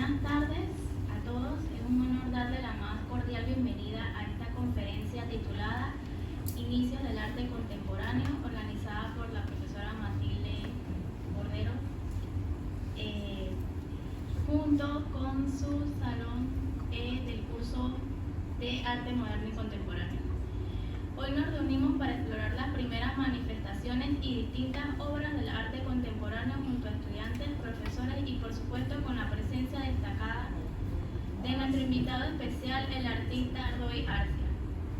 Buenas tardes a todos. Es un honor darle la más cordial bienvenida a esta conferencia titulada Inicios del Arte Contemporáneo, organizada por la profesora Matilde Cordero, junto con su salón del curso de Arte Moderno y Contemporáneo. Hoy nos reunimos para explorar las primeras manifestaciones y distintas obras del arte contemporáneo junto a estudiantes, profesores y por supuesto con la presencia destacada de nuestro invitado especial, el artista Roy Arcia,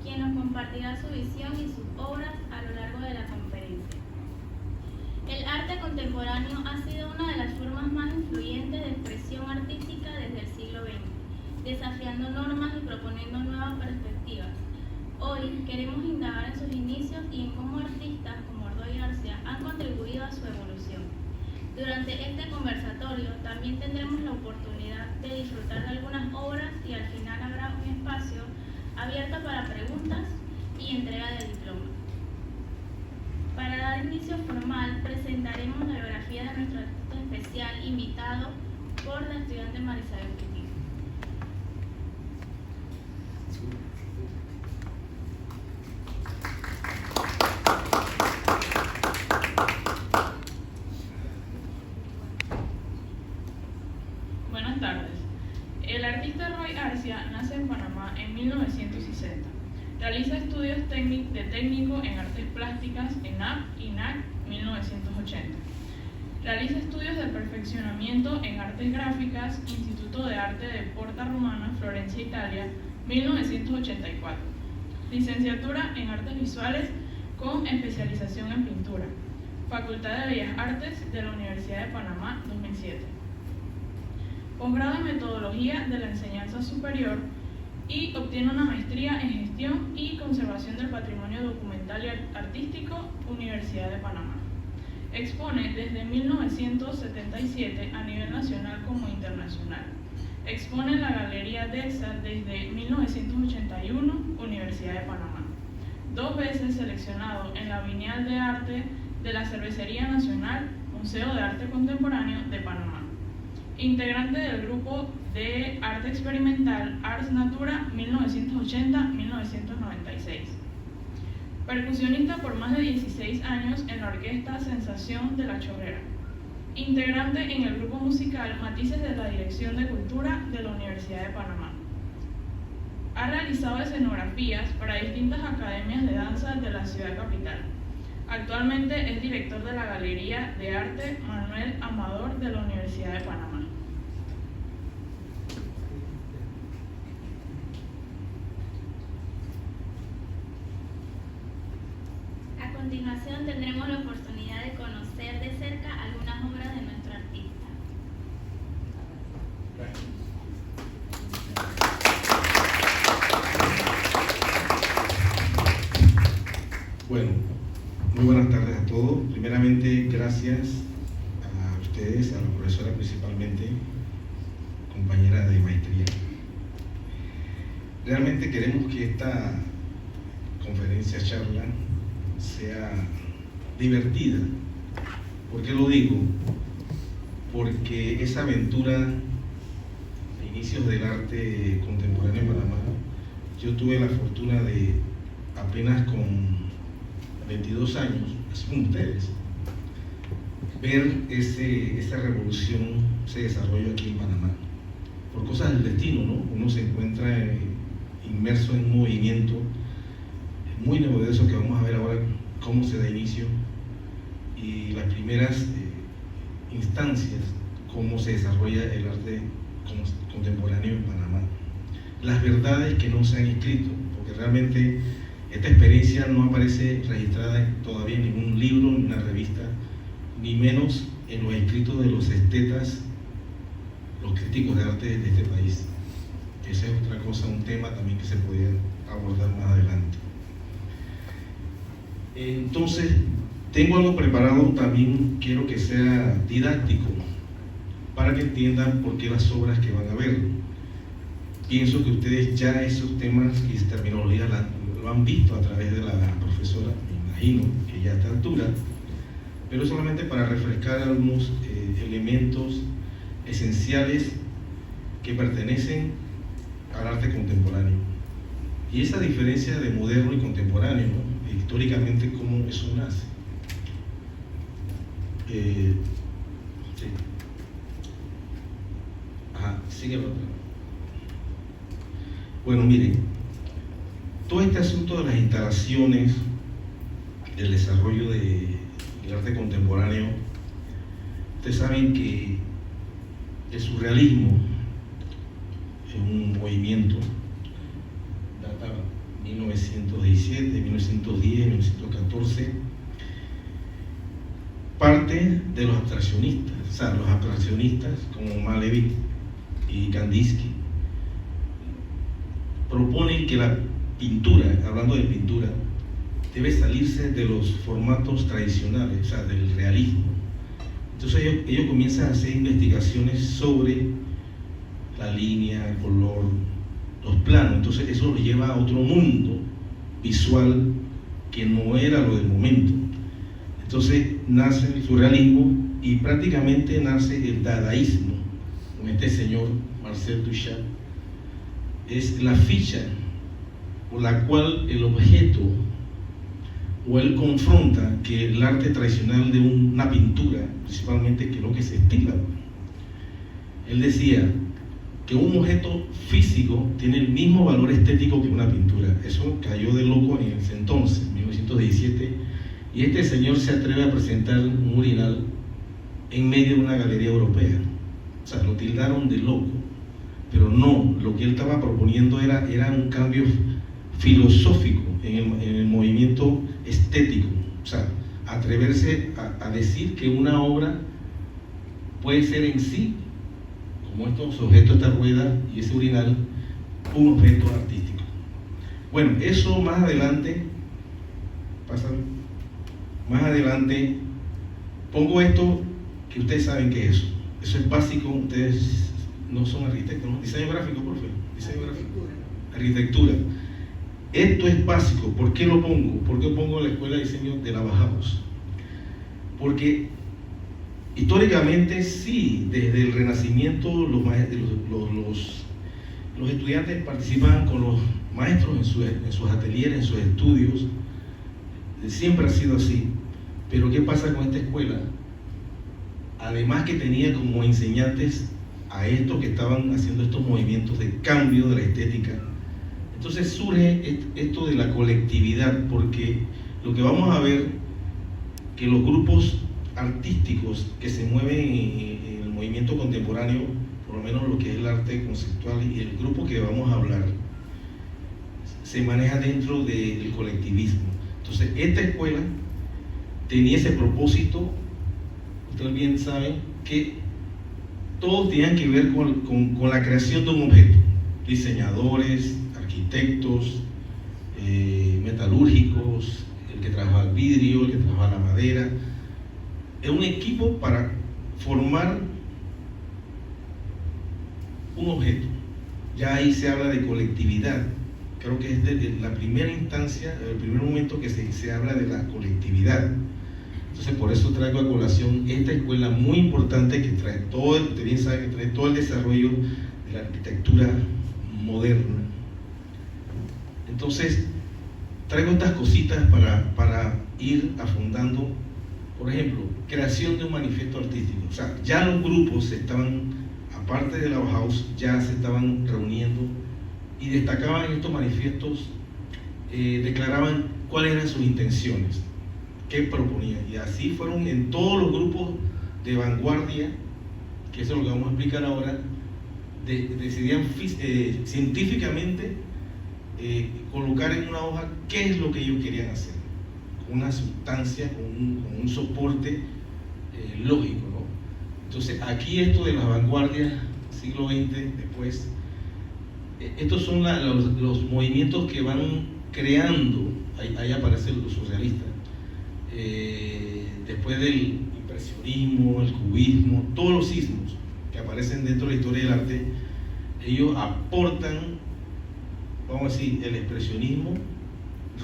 quien nos compartirá su visión y sus obras a lo largo de la conferencia. El arte contemporáneo ha sido una de las formas más influyentes de expresión artística desde el siglo XX, desafiando normas y proponiendo nuevas perspectivas. Hoy queremos indagar en sus inicios y en cómo artistas como Roy Arcia han contribuido a su evolución. Durante este conversatorio también tendremos la oportunidad de disfrutar de algunas obras y al final habrá un espacio abierto para preguntas y entrega de diploma. Para dar inicio formal, presentaremos la biografía de nuestro artista especial invitado por la estudiante Marisabel Petit. Buenas tardes. El artista Roy Arcia nace en Panamá en 1960. Realiza estudios de técnico en artes plásticas en AP y NAC 1980. Realiza estudios de perfeccionamiento en artes gráficas, Instituto de Arte de Porta Romana, Florencia, Italia, 1984. Licenciatura en artes visuales con especialización en pintura. Facultad de Bellas Artes de la Universidad de Panamá, 2007. Posgrado en Metodología de la Enseñanza Superior y obtiene una maestría en Gestión y Conservación del Patrimonio Documental y Artístico, Universidad de Panamá. Expone desde 1977 a nivel nacional como internacional. Expone en la Galería DEXA desde 1981, Universidad de Panamá. 2 veces seleccionado en la Bienal de Arte de la Cervecería Nacional, Museo de Arte Contemporáneo de Panamá. Integrante del grupo de arte experimental Ars Natura 1980-1996. Percusionista por más de 16 años en la orquesta Sensación de la Chorrera. Integrante en el grupo musical Matices de la Dirección de Cultura de la Universidad de Panamá. Ha realizado escenografías para distintas academias de danza de la ciudad capital. Actualmente es director de la Galería de Arte Manuel Amador de la Universidad de Panamá. A continuación tendremos la oportunidad de conocer de cerca algunas obras de nuestro artista. Bueno, muy buenas tardes a todos. Primeramente, gracias a ustedes, a la profesora principalmente, compañera de maestría. Realmente queremos que esta conferencia, charla, sea divertida. ¿Por qué lo digo? Porque esa aventura de inicios del arte contemporáneo en Panamá, yo tuve la fortuna de apenas con 22 años, así como ustedes, ver esa revolución, ese desarrollo aquí en Panamá. Por cosas del destino, ¿no? Uno se encuentra inmerso en un movimiento muy novedoso que vamos a ver ahora cómo se da inicio y las primeras instancias, cómo se desarrolla el arte contemporáneo en Panamá. Las verdades que no se han escrito, porque realmente esta experiencia no aparece registrada todavía en ningún libro, ni una revista, ni menos en los escritos de los estetas, los críticos de arte de este país. Esa es otra cosa, un tema también que se podría abordar más adelante. Entonces, tengo algo preparado, también quiero que sea didáctico, para que entiendan por qué las obras que van a ver. Pienso que ustedes ya esos temas y esa terminología lo han visto a través de la profesora, me imagino que ya a esta altura, pero solamente para refrescar algunos elementos esenciales que pertenecen al arte contemporáneo. Y esa diferencia de moderno y contemporáneo, ¿no? Históricamente, ¿cómo eso nace? Sí. Ajá, sigue la otra. Bueno, miren, todo este asunto de las instalaciones, del desarrollo del arte contemporáneo, ustedes saben que el surrealismo es un movimiento, data 1917, 1910, 1914, parte de los abstraccionistas, o sea, los abstraccionistas como Malevich y Kandinsky proponen que la pintura, hablando de pintura, debe salirse de los formatos tradicionales, o sea, del realismo. Entonces ellos comienzan a hacer investigaciones sobre la línea, el color, los planos. Entonces eso los lleva a otro mundo visual que no era lo del momento. Entonces nace el surrealismo y prácticamente nace el dadaísmo con este señor Marcel Duchamp. Es la ficha por la cual el objeto o él confronta que el arte tradicional de una pintura, principalmente, que es lo que se estila. Él decía que un objeto físico tiene el mismo valor estético que una pintura. Eso cayó de loco en ese entonces, 1917, y este señor se atreve a presentar un urinal en medio de una galería europea. O sea, lo tildaron de loco, pero no, lo que él estaba proponiendo era un cambio filosófico en el movimiento estético, o sea, atreverse a decir que una obra puede ser en sí, como estos objetos, esta rueda y ese urinal, un objeto artístico. Bueno, eso más adelante, más adelante, pongo esto que ustedes saben que es eso. Eso es básico, ustedes no son arquitectos, ¿no? Diseño gráfico, por favor. Diseño gráfico. Arquitectura. Esto es básico. ¿Por qué lo pongo? ¿Por qué pongo la Escuela de Diseño de la Bauhaus? Porque históricamente sí, desde el Renacimiento los estudiantes participaban con los maestros en sus ateliers, en sus estudios. Siempre ha sido así. Pero ¿qué pasa con esta escuela? Además que tenía como enseñantes a estos que estaban haciendo estos movimientos de cambio de la estética. Entonces surge esto de la colectividad, porque lo que vamos a ver, que los grupos artísticos que se mueven en el movimiento contemporáneo, por lo menos lo que es el arte conceptual y el grupo que vamos a hablar, se maneja dentro del colectivismo. Entonces esta escuela tenía ese propósito. Ustedes bien saben que todos tenían que ver con la creación de un objeto. Diseñadores, arquitectos, metalúrgicos, el que trabaja el vidrio, el que trabaja la madera. Es un equipo para formar un objeto. Ya ahí se habla de colectividad. Creo que es desde la primera instancia, el primer momento que se habla de la colectividad. Entonces por eso traigo a colación esta escuela muy importante que trae todo, ustedes bien saben que trae todo el desarrollo de la arquitectura moderna. Entonces traigo estas cositas para ir afundando. Por ejemplo, creación de un manifiesto artístico. O sea, ya los grupos estaban, aparte de la Bauhaus, ya se estaban reuniendo y destacaban estos manifiestos, declaraban cuáles eran sus intenciones, qué proponían. Y así fueron en todos los grupos de vanguardia, que eso es lo que vamos a explicar ahora, decidían científicamente colocar en una hoja qué es lo que ellos querían hacer, con una sustancia, con un soporte lógico, ¿no? Entonces aquí esto de las vanguardias, siglo XX, después, estos son los movimientos que van creando, ahí aparecen los surrealistas, después del impresionismo, el cubismo, todos los sismos que aparecen dentro de la historia del arte, ellos aportan, vamos a decir, el expresionismo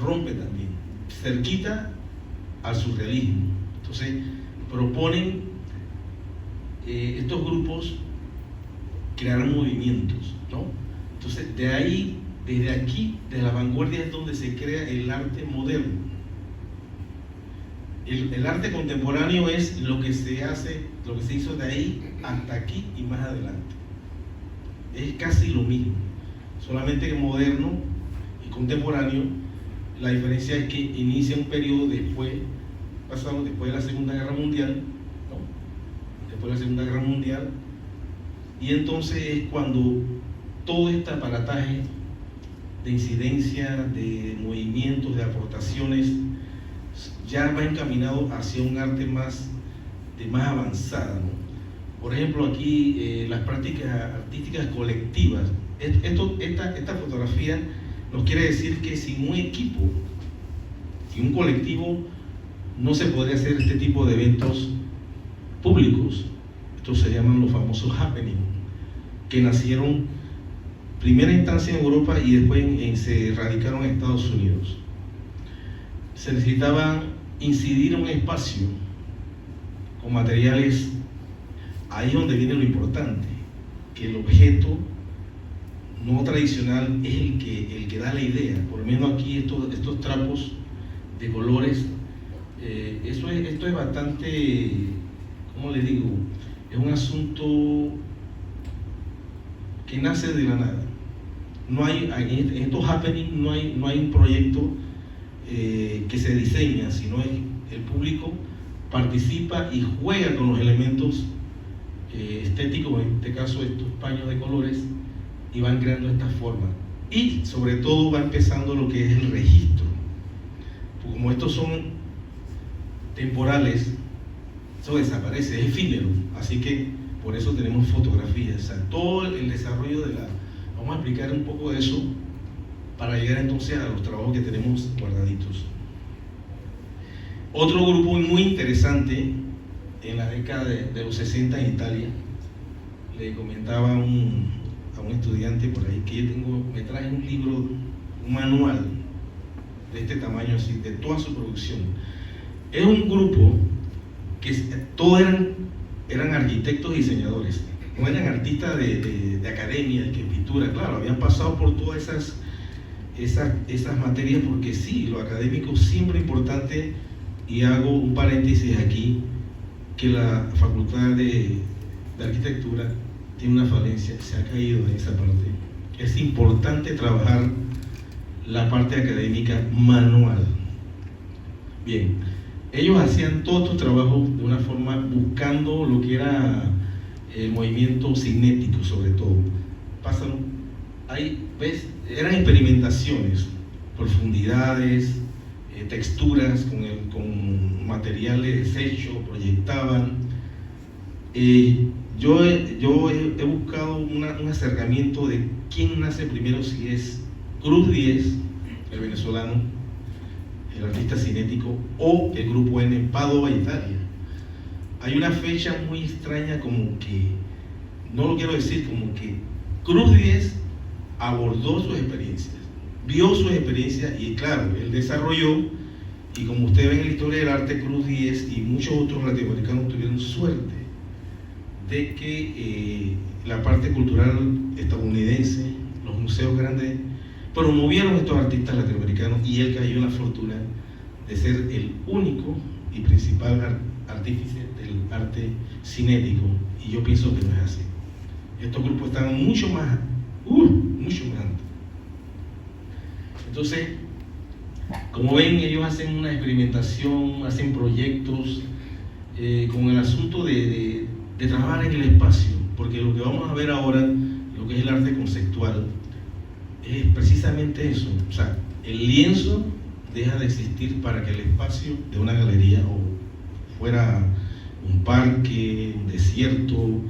rompe también, cerquita al surrealismo. Entonces proponen estos grupos crear movimientos, ¿no? Entonces, de ahí, desde aquí, de la vanguardia es donde se crea el arte moderno. El arte contemporáneo es lo que se hace, lo que se hizo de ahí hasta aquí y más adelante. Es casi lo mismo, solamente que moderno y contemporáneo. La diferencia es que inicia un periodo después de la Segunda Guerra Mundial, ¿no? Después de la Segunda Guerra Mundial, y entonces es cuando todo este aparataje de incidencia, de movimientos, de aportaciones, ya va encaminado hacia un arte más avanzada, ¿no? Por ejemplo, aquí las prácticas artísticas colectivas. Esta fotografía nos quiere decir que sin un equipo, sin un colectivo, no se podría hacer este tipo de eventos públicos. Estos se llaman los famosos happening, que nacieron primera instancia en Europa y después se radicaron en Estados Unidos. Se necesitaba incidir en un espacio con materiales. Ahí es donde viene lo importante, que el objeto no tradicional es el que da la idea. Por lo menos aquí estos trapos de colores, esto es bastante, ¿cómo le digo? Es un asunto que nace de la nada. No hay, en estos happenings no hay un proyecto que se diseña, sino el público participa y juega con los elementos estéticos, en este caso estos paños de colores, y van creando esta forma. Y sobre todo va empezando lo que es el registro. Porque como estos son temporales, eso desaparece, es efímero. Así que por eso tenemos fotografías. O sea, todo el desarrollo vamos a explicar un poco de eso para llegar entonces a los trabajos que tenemos guardaditos. Otro grupo muy interesante en la década de los 60 en Italia, le comentaba a un estudiante por ahí que me traje un libro, un manual de este tamaño, así, de toda su producción. Es un grupo que todos eran arquitectos y diseñadores, no eran artistas de academia, de pintura, claro, habían pasado por todas esas materias, porque sí, lo académico siempre es importante, y hago un paréntesis aquí, que la Facultad de Arquitectura tiene una falencia, se ha caído en esa parte. Es importante trabajar la parte académica manual. Bien, ellos hacían todos estos trabajos de una forma buscando lo que era el movimiento cinético, sobre todo. Eran experimentaciones, profundidades, texturas con materiales desechos, proyectaban. Yo he buscado un acercamiento de quién nace primero, si es Cruz Diez, el venezolano, el artista cinético, o el grupo N, Padova, Italia. Hay una fecha muy extraña, como que, no lo quiero decir, como que Cruz Diez abordó sus experiencias, vio sus experiencias, y claro, él desarrolló, y como ustedes ven en la historia del arte, Cruz Diez y muchos otros latinoamericanos tuvieron suerte de que la parte cultural estadounidense, los museos grandes, promovieron a estos artistas latinoamericanos, y él cayó en la fortuna de ser el único y principal artífice del arte cinético, y yo pienso que no es así. Estos grupos estaban mucho más antes. Entonces, como ven, ellos hacen una experimentación, hacen proyectos con el asunto de trabajar en el espacio, porque lo que vamos a ver ahora, lo que es el arte conceptual, es precisamente eso. O sea, el lienzo deja de existir para que el espacio de una galería, o fuera un parque, un desierto,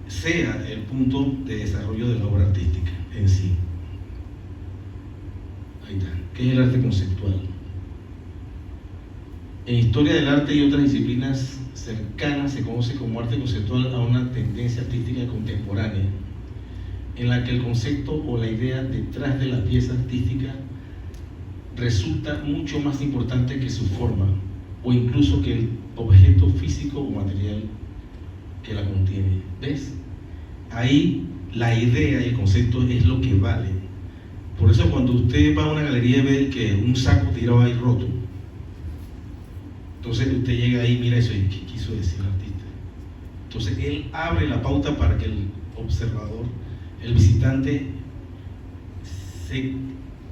sea el punto de desarrollo de la obra artística en sí. Ahí está. ¿Qué es el arte conceptual? En historia del arte y otras disciplinas cercanas se conoce como arte conceptual a una tendencia artística contemporánea en la que el concepto o la idea detrás de la pieza artística resulta mucho más importante que su forma, o incluso que el objeto físico o material que la contiene. ¿Ves? Ahí la idea y el concepto es lo que vale. Por eso cuando usted va a una galería y ve que un saco tirado ahí roto, entonces usted llega ahí y mira eso y ¿qué quiso decir el artista? Entonces él abre la pauta para que el observador, el visitante,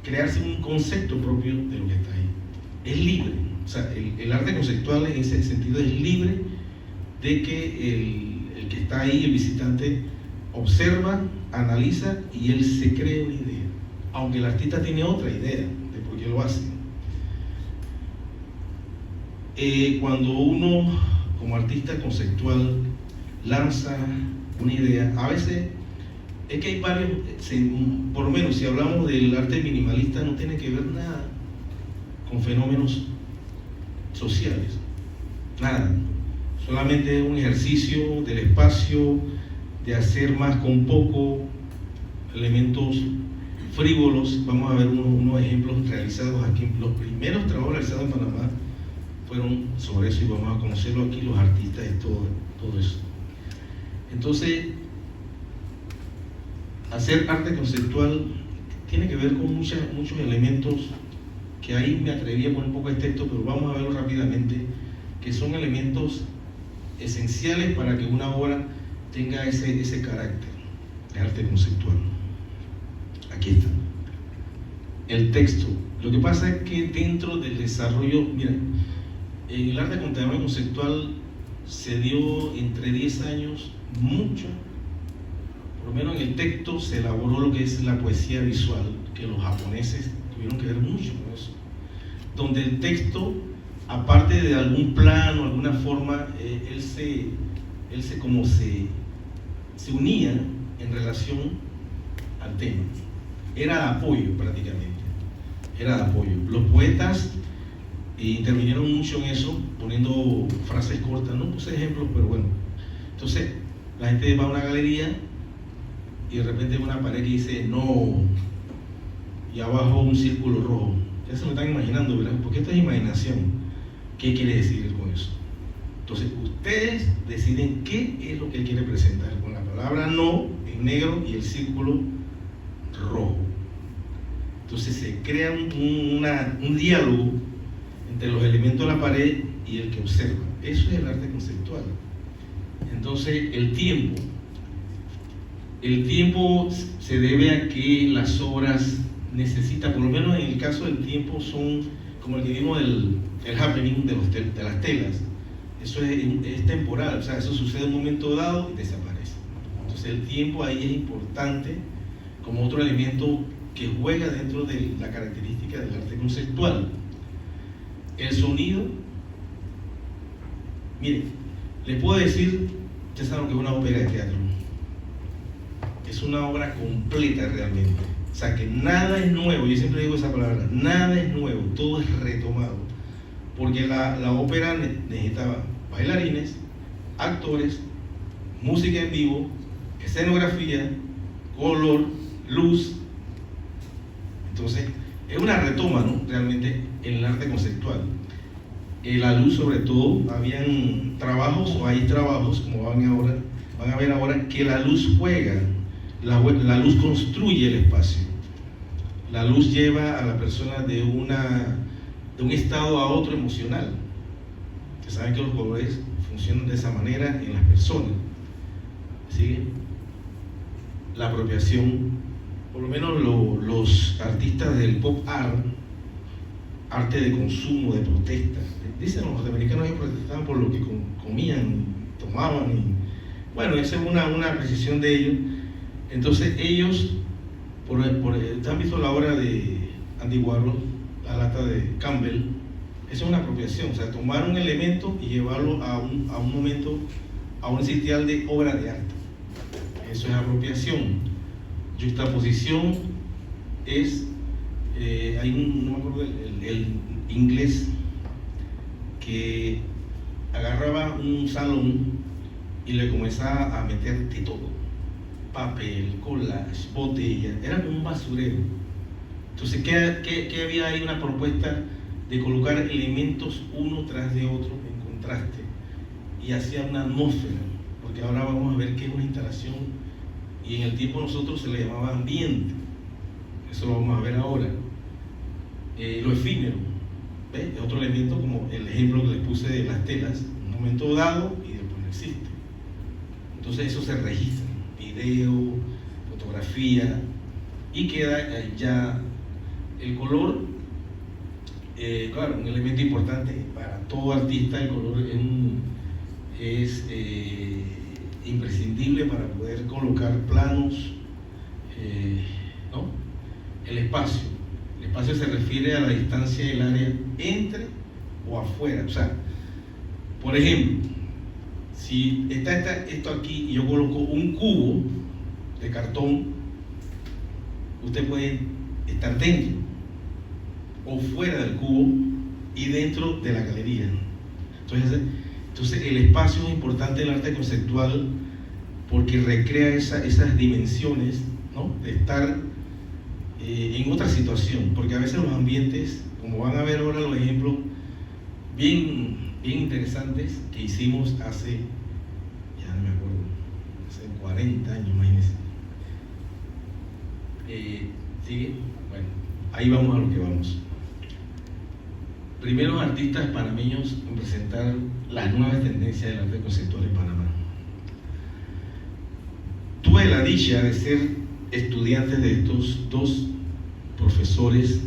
crearse un concepto propio de lo que está ahí. Es libre, o sea, el arte conceptual en ese sentido es libre de que el que está ahí, el visitante, observa, analiza y él se crea una idea, aunque el artista tiene otra idea de por qué lo hace. Cuando uno, como artista conceptual, lanza una idea, a veces es que hay varios, por lo menos si hablamos del arte minimalista, no tiene que ver nada con fenómenos sociales, nada, solamente es un ejercicio del espacio, de hacer más con poco, elementos frívolos. Vamos a ver unos ejemplos realizados aquí. Los primeros trabajos realizados en Panamá fueron sobre eso y vamos a conocerlo aquí, los artistas de todo eso. Entonces, hacer arte conceptual tiene que ver con muchos elementos que ahí me atreví a poner un poco de texto, pero vamos a verlo rápidamente, que son elementos esenciales para que una obra tenga ese carácter de arte conceptual. Aquí está. El texto. Lo que pasa es que dentro del desarrollo, mira, en el arte conceptual se dio entre 10 años mucho, por lo menos en el texto se elaboró lo que es la poesía visual, que los japoneses tuvieron que ver mucho con eso, donde el texto, aparte de algún plano, alguna forma, él se unía en relación al tema, era de apoyo prácticamente, era de apoyo. Los poetas intervinieron mucho en eso, poniendo frases cortas, no puse ejemplos, pero bueno. Entonces, la gente va a una galería y de repente una pared que dice no, y abajo un círculo rojo. Ya se lo están imaginando, ¿verdad? Porque esto es imaginación. ¿Qué quiere decir con eso? Entonces, ustedes deciden qué es lo que él quiere presentar con la palabra no en negro y el círculo rojo. Entonces se crea un diálogo entre los elementos de la pared y el que observa. Eso es el arte conceptual. Entonces, el tiempo se debe a que las obras necesitan, por lo menos en el caso del tiempo, son como el que vimos el happening de las telas. Eso es temporal, o sea, eso sucede en un momento dado y desaparece. Entonces el tiempo ahí es importante como otro elemento que juega dentro de la característica del arte conceptual. El sonido, miren, les puedo decir, ustedes saben lo que es una ópera de teatro. Es una obra completa realmente. O sea que nada es nuevo, yo siempre digo esa palabra, nada es nuevo, todo es retomado. Porque la ópera necesitaba bailarines, actores, música en vivo, escenografía, color, luz. Entonces, es una retoma, ¿no? Realmente en el arte conceptual. La luz, sobre todo, habían trabajos, o hay trabajos, como van a ver ahora, que la luz juega, la luz construye el espacio. La luz lleva a la persona de un estado a otro emocional. Ustedes saben que los colores funcionan de esa manera en las personas. ¿Sí? La apropiación, por lo menos los artistas del pop art, arte de consumo, de protesta, dicen los norteamericanos que protestaban por lo que comían, tomaban, y bueno, esa es una precisión de ellos. Entonces ellos, ¿han visto la obra de Andy Warhol, la lata de Campbell? Eso es una apropiación, o sea, tomar un elemento y llevarlo a un momento, a un sitial de obra de arte. Eso es apropiación. Juxtaposición es, no me acuerdo el inglés, que agarraba un salón y le comenzaba a meter de todo, papel, collage, botella, era como un basurero. Entonces, ¿qué había ahí? Una propuesta de colocar elementos uno tras de otro en contraste y hacía una atmósfera, porque ahora vamos a ver qué es una instalación, y en el tiempo nosotros se le llamaba ambiente, eso lo vamos a ver ahora. Lo efímero, ¿ves? Es otro elemento, como el ejemplo que les puse de las telas, un momento dado y después no existe. Entonces eso se registra, video, fotografía, y queda ya el color. Claro, un elemento importante para todo artista. El color es imprescindible para poder colocar planos, ¿no? El espacio se refiere a la distancia del área entre o afuera. O sea, por ejemplo, si está esto aquí y yo coloco un cubo de cartón, usted puede estar dentro o fuera del cubo y dentro de la galería. Entonces el espacio es importante en el arte conceptual porque recrea esas dimensiones, ¿no? De estar en otra situación, porque a veces los ambientes, como van a ver ahora los ejemplos bien interesantes que hicimos hace, ya no me acuerdo, hace 40 años, imagínense. ¿Sigue? Bueno, ahí vamos a lo que vamos. Primeros artistas panameños en presentar las nuevas tendencias del arte conceptual en Panamá. Tuve la dicha de ser estudiante de estos dos profesores.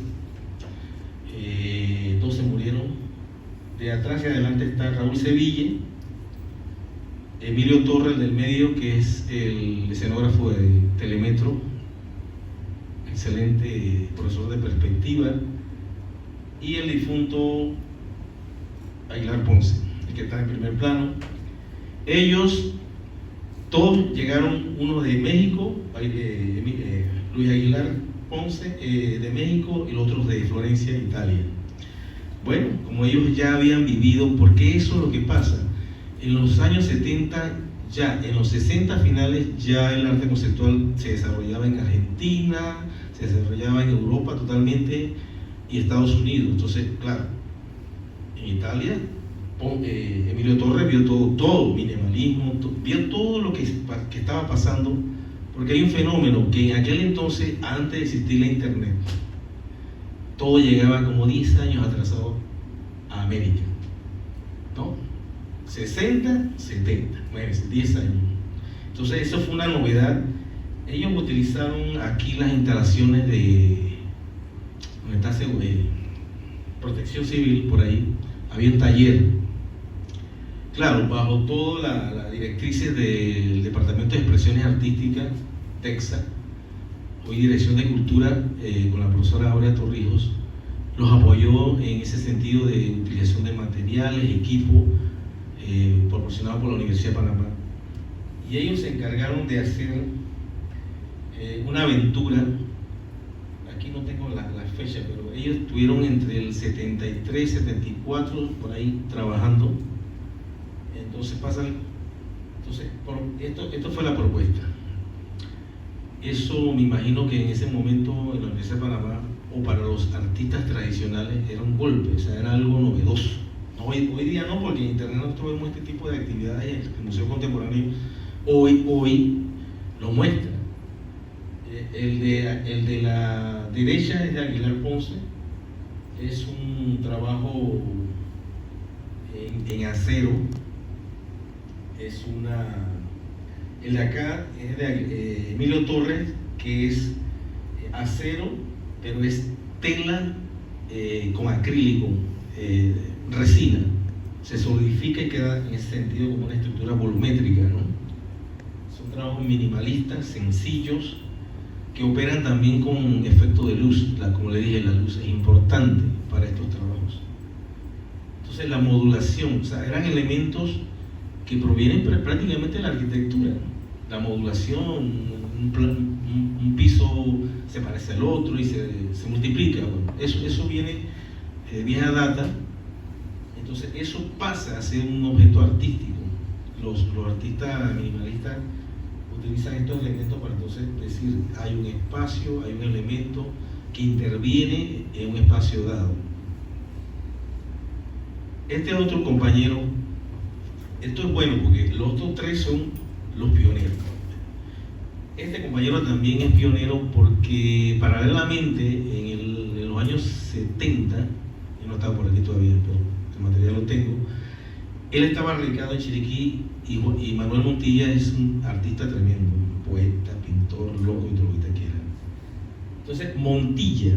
Dos se murieron. De atrás y adelante está Raúl Sevilla, Emilio Torres del medio, que es el escenógrafo de Telemetro, excelente profesor de perspectiva, y el difunto Aguilar Ponce, el que está en primer plano. Ellos todos llegaron, uno de México, Luis Aguilar Ponce de México, y los otros de Florencia, Italia. Bueno, como ellos ya habían vivido, porque eso es lo que pasa, en los años 70, ya en los 60 finales, ya el arte conceptual se desarrollaba en Argentina, se desarrollaba en Europa totalmente, y Estados Unidos. Entonces, claro, en Italia, Emilio Torres vio todo minimalismo, vio todo lo que estaba pasando, porque hay un fenómeno que en aquel entonces, antes de existir la internet, todo llegaba como 10 años atrasado a América, ¿no? 60, 70, 10 años. Entonces eso fue una novedad. Ellos utilizaron aquí las instalaciones de donde está Protección Civil, por ahí había un taller, claro, bajo todas las directrices del Departamento de Expresiones Artísticas, TEXA, hoy Dirección de Cultura, con la profesora Aurea Torrijos, los apoyó en ese sentido de utilización de materiales, equipo, proporcionado por la Universidad de Panamá, y ellos se encargaron de hacer una aventura. Aquí no tengo la fecha, pero ellos estuvieron entre el 73 y 74 por ahí trabajando. Entonces esto fue la propuesta. Eso me imagino que en ese momento en la Universidad de Panamá, o para los artistas tradicionales, era un golpe, o sea, era algo novedoso. No, hoy día no, porque en internet nosotros vemos este tipo de actividades. El Museo Contemporáneo hoy lo muestra. El de la derecha es de Aguilar Ponce, es un trabajo en acero, el de acá es de Emilio Torres, que es acero, pero es tela con acrílico, resina, se solidifica y queda en ese sentido como una estructura volumétrica, ¿no? Son trabajos minimalistas, sencillos, que operan también con efecto de luz. Como le dije, la luz es importante para estos trabajos. Entonces la modulación, o sea, eran elementos que provienen prácticamente de la arquitectura. La modulación, un piso se parece al otro y se multiplica. Bueno, eso viene de vieja data. Entonces eso pasa a ser un objeto artístico. Los artistas minimalistas utilizan estos elementos para entonces decir, hay un espacio, hay un elemento que interviene en un espacio dado. Este otro compañero, esto es bueno porque los otros tres son los pioneros. Este compañero también es pionero porque paralelamente en los años 70, yo no estaba por aquí todavía, pero el material lo tengo, él estaba radicado en Chiriquí y Manuel Montilla es un artista tremendo, poeta, pintor, loco y todo lo que te quiera. Entonces Montilla,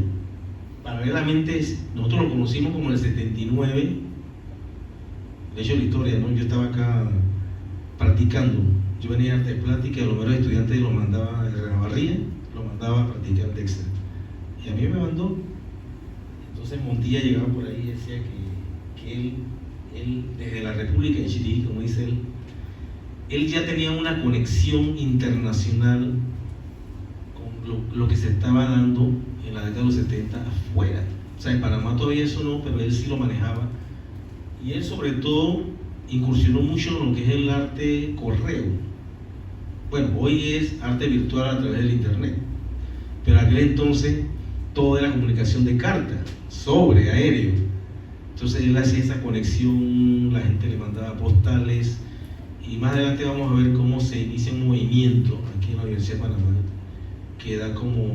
paralelamente, nosotros lo conocimos como en el 79, de hecho la historia, ¿no? Yo estaba acá practicando. Yo venía a arte plástica y a los meros estudiantes los mandaba de Renavarría, los mandaba a practicar Dexter. Y a mí me mandó. Entonces Montilla llegaba por ahí y decía que él desde la República de Chiriquí, como dice él ya tenía una conexión internacional con lo que se estaba dando en la década de los 70 afuera. O sea, en Panamá todavía eso no, pero él sí lo manejaba. Y él sobre todo incursionó mucho en lo que es el arte correo. Bueno, hoy es arte virtual a través del internet, pero en aquel entonces todo era comunicación de carta, sobre, aéreo. Entonces él hacía esa conexión, la gente le mandaba postales, y más adelante vamos a ver cómo se inicia un movimiento aquí en la Universidad de Panamá que da como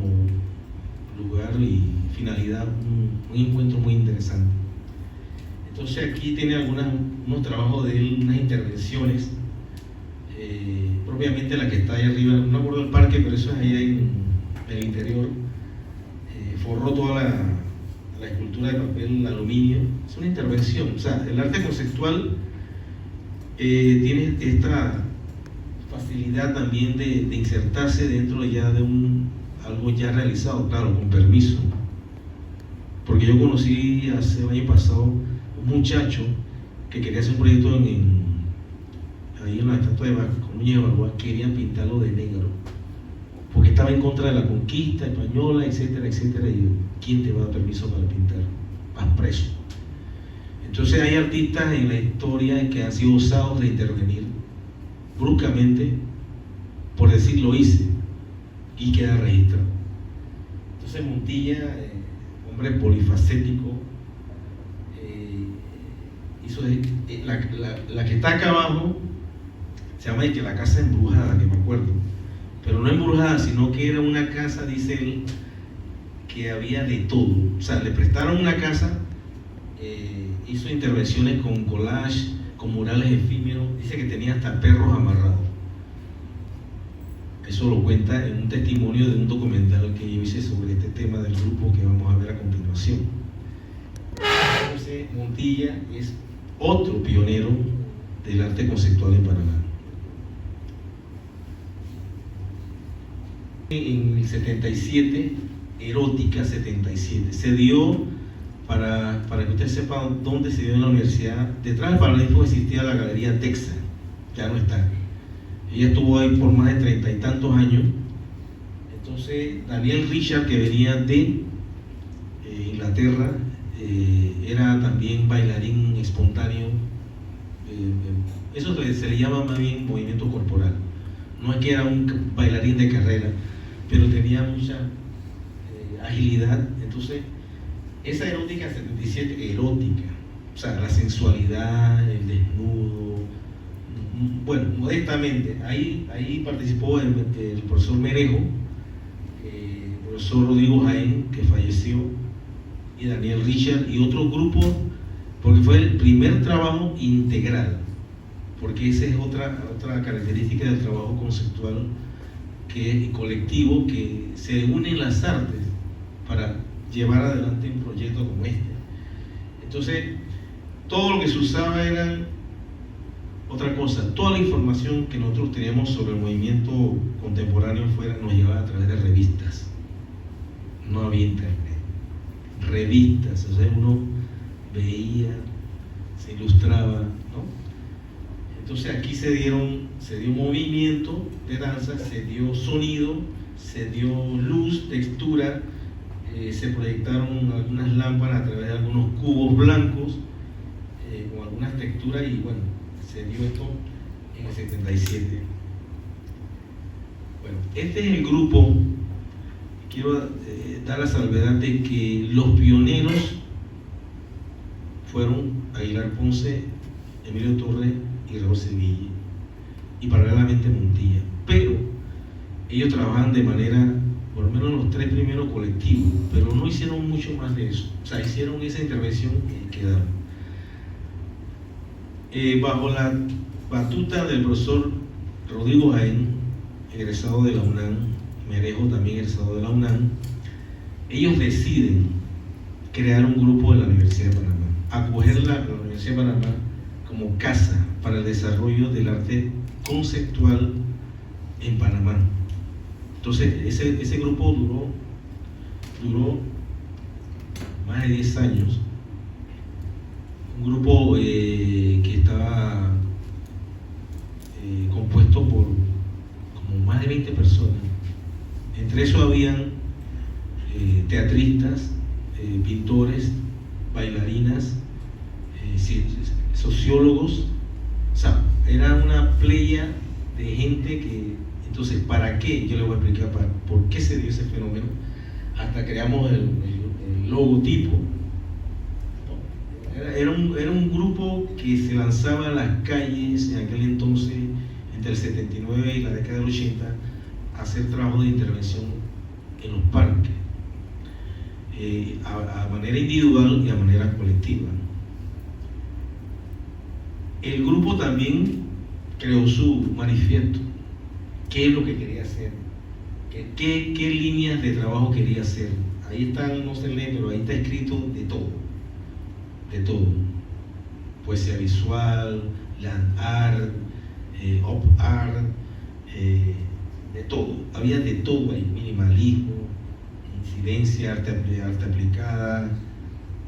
lugar y finalidad un encuentro muy interesante. Entonces aquí tiene unos trabajos de él, unas intervenciones, propiamente la que está ahí arriba, no me acuerdo del parque, pero eso es allá en el interior. Forró toda la escultura de papel aluminio. Es una intervención, o sea, el arte conceptual tiene esta facilidad también de insertarse dentro ya de algo ya realizado, claro, con permiso. Porque yo conocí hace el año pasado un muchacho que quería hacer un proyecto ahí en la estatua de Núñez de Balboa, querían pintarlo de negro, porque estaba en contra de la conquista española, etcétera, etcétera. Y yo, ¿quién te va a dar permiso para pintar? Vas preso. Entonces hay artistas en la historia que han sido osados de intervenir bruscamente por decir lo hice y queda registrado. Entonces Montilla, hombre polifacético, hizo la que está acá abajo, se llama la casa embrujada, que me acuerdo, pero no embrujada, sino que era una casa, dice él, que había de todo. O sea, le prestaron una casa, hizo intervenciones con collage, con murales efímeros, dice que tenía hasta perros amarrados. Eso lo cuenta en un testimonio de un documental que yo hice sobre este tema del grupo que vamos a ver a continuación. Entonces Montilla es otro pionero del arte conceptual en Panamá. En el 77, Erótica 77, se dio, para que ustedes sepan dónde se dio en la universidad, detrás del Paraninfo existía la Galería Texa, ya no está. Ella estuvo ahí por más de 30 y tantos años. Entonces Daniel Richard, que venía de Inglaterra, era también bailarín espontáneo. Eso se le llama más bien movimiento corporal. No es que era un bailarín de carrera, pero tenía mucha agilidad. Entonces, esa Erótica 77, erótica, o sea, la sensualidad, el desnudo. Bueno, modestamente, ahí participó el profesor Merejo, el profesor Rodrigo Jaén, que falleció, y Daniel Richard, y otro grupo, porque fue el primer trabajo integral, porque esa es otra característica del trabajo conceptual y colectivo, que se unen las artes para llevar adelante un proyecto como este. Entonces, todo lo que se usaba era otra cosa. Toda la información que nosotros teníamos sobre el movimiento contemporáneo nos llegaba a través de revistas. No había internet. Revistas, o sea, uno veía, se ilustraba, ¿no? Entonces aquí se dio movimiento de danza, se dio sonido, se dio luz, textura, se proyectaron algunas lámparas a través de algunos cubos blancos con algunas texturas, y bueno, se dio esto en el 77. Bueno, este es el grupo. Quiero dar la salvedad de que los pioneros fueron Aguilar Ponce, Emilio Torres y Raúl Sevilla. y paralelamente Montilla. Pero ellos trabajaban de manera, por lo menos los 3 primeros colectivos, pero no hicieron mucho más de eso. O sea, hicieron esa intervención y quedaron. Bajo la batuta del profesor Rodrigo Jaén, egresado de la UNAM, Merejo también egresado de la UNAM, ellos deciden crear un grupo de la Universidad de Panamá, acoger la Universidad de Panamá como casa para el desarrollo del arte conceptual en Panamá. Entonces ese grupo duró más de 10 años, un grupo que estaba compuesto por como más de 20 personas. Entre eso habían teatristas, pintores, bailarinas, sociólogos. O sea, era una playa de gente que... Entonces, ¿para qué? Yo les voy a explicar por qué se dio ese fenómeno. Hasta creamos el logotipo. Era un grupo que se lanzaba a las calles en aquel entonces, entre el 79 y la década del 80, a hacer trabajo de intervención en los parques, a manera individual y a manera colectiva. El grupo también creó su manifiesto. ¿Qué es lo que quería hacer? ¿Qué líneas de trabajo quería hacer? Ahí están, no se lee, pero ahí está escrito de todo. De todo. Poesía visual, land art, op art, de todo. Había de todo ahí. Minimalismo, incidencia, arte aplicada.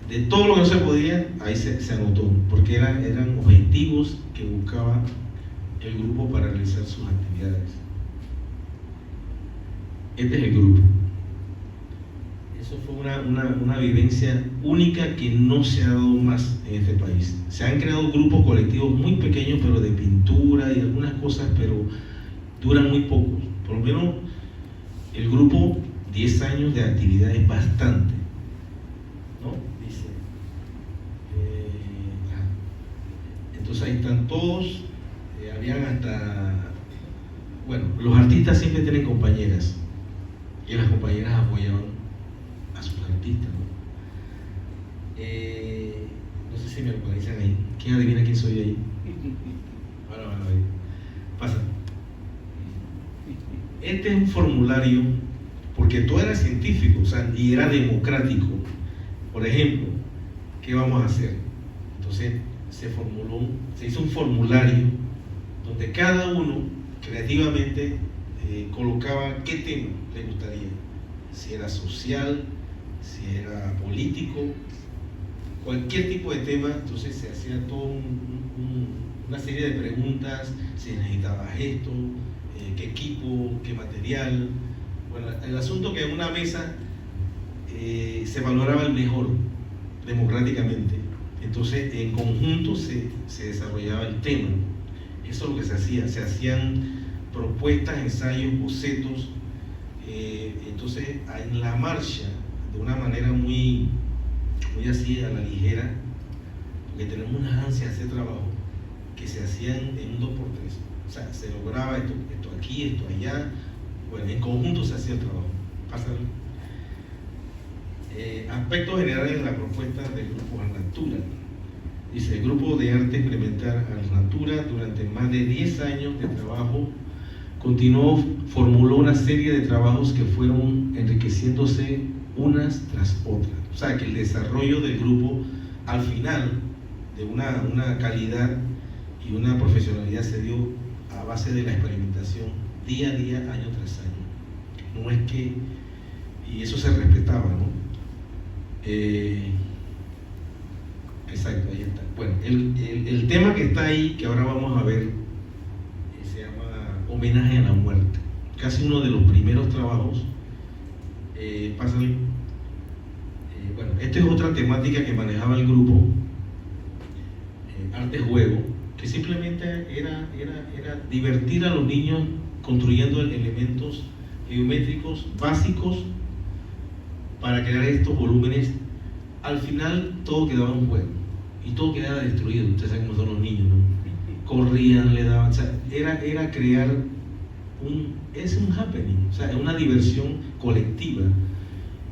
De todo lo que no se podía, ahí se anotó. Porque eran objetivos que buscaba el grupo para realizar sus actividades. Este es el grupo. Eso fue una vivencia única que no se ha dado más en este país. Se han creado grupos colectivos muy pequeños, pero de pintura y algunas cosas, pero duran muy poco. Por lo menos el grupo, 10 años de actividad es bastante, ¿no? Dice. Entonces ahí están todos. Habían hasta... Bueno, los artistas siempre tienen compañeras. Y las compañeras apoyaban a sus artistas, ¿no? No sé si me localizan ahí. ¿Quién adivina quién soy ahí? Bueno, ahí. Pasa. Este es un formulario, porque todo era científico, o sea, y era democrático. Por ejemplo, ¿qué vamos a hacer? Entonces se hizo un formulario donde cada uno creativamente colocaba qué tema le gustaría, si era social, si era político, cualquier tipo de tema. Entonces se hacía toda una serie de preguntas: si necesitaba esto, qué equipo, qué material. Bueno, el asunto que en una mesa se valoraba el mejor democráticamente. Entonces en conjunto se desarrollaba el tema. Eso es lo que se hacía. Se hacían propuestas, ensayos, bocetos. Entonces en la marcha, de una manera muy así a la ligera, porque tenemos unas ansias de hacer trabajo, que se hacían en un 2x3. O sea, se lograba esto aquí, esto allá. Bueno, en conjunto se hacía el trabajo. Pásale. Aspectos generales de la propuesta del grupo Arnatura. Dice: el grupo de arte experimental Arnatura, durante más de 10 años de trabajo, formuló una serie de trabajos que fueron enriqueciéndose unas tras otras. O sea, que el desarrollo del grupo, al final, de una calidad y una profesionalidad, se dio a base de la experimentación, día a día, año tras año. No es que... Y eso se respetaba, ¿no? Exacto, ahí está. Bueno, el tema que está ahí, que ahora vamos a ver, se llama Homenaje a la Muerte. Casi uno de los primeros trabajos. Pásale. Bueno, esta es otra temática que manejaba el grupo, arte-juego, que simplemente era divertir a los niños construyendo elementos geométricos básicos para crear estos volúmenes. Al final todo quedaba un juego y todo quedaba destruido. Ustedes saben cómo son los niños, ¿no? corrían, le daban, o sea, era crear un happening, o sea, una diversión colectiva.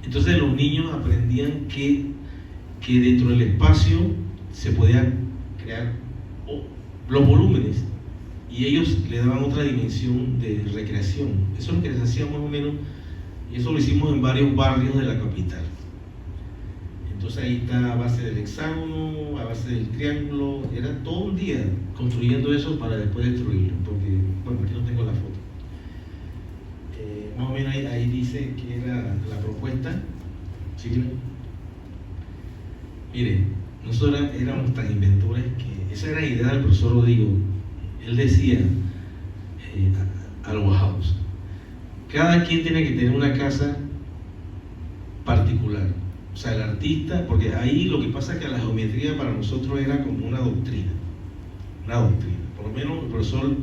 Entonces los niños aprendían que dentro del espacio se podían crear los volúmenes y ellos le daban otra dimensión de recreación. Eso es lo que les hacía más o menos, y eso lo hicimos en varios barrios de la capital. Entonces ahí está a base del hexágono, a base del triángulo, era todo un día construyendo eso para después destruirlo, porque, bueno, aquí no tengo la foto. Más o menos ahí dice que era la propuesta. ¿Sí? Miren, nosotros éramos tan inventores que esa era la idea del profesor Rodrigo. Él decía a los Bauhaus, cada quien tiene que tener una casa particular. O sea, el artista, porque ahí lo que pasa es que la geometría para nosotros era como una doctrina. Por lo menos el profesor,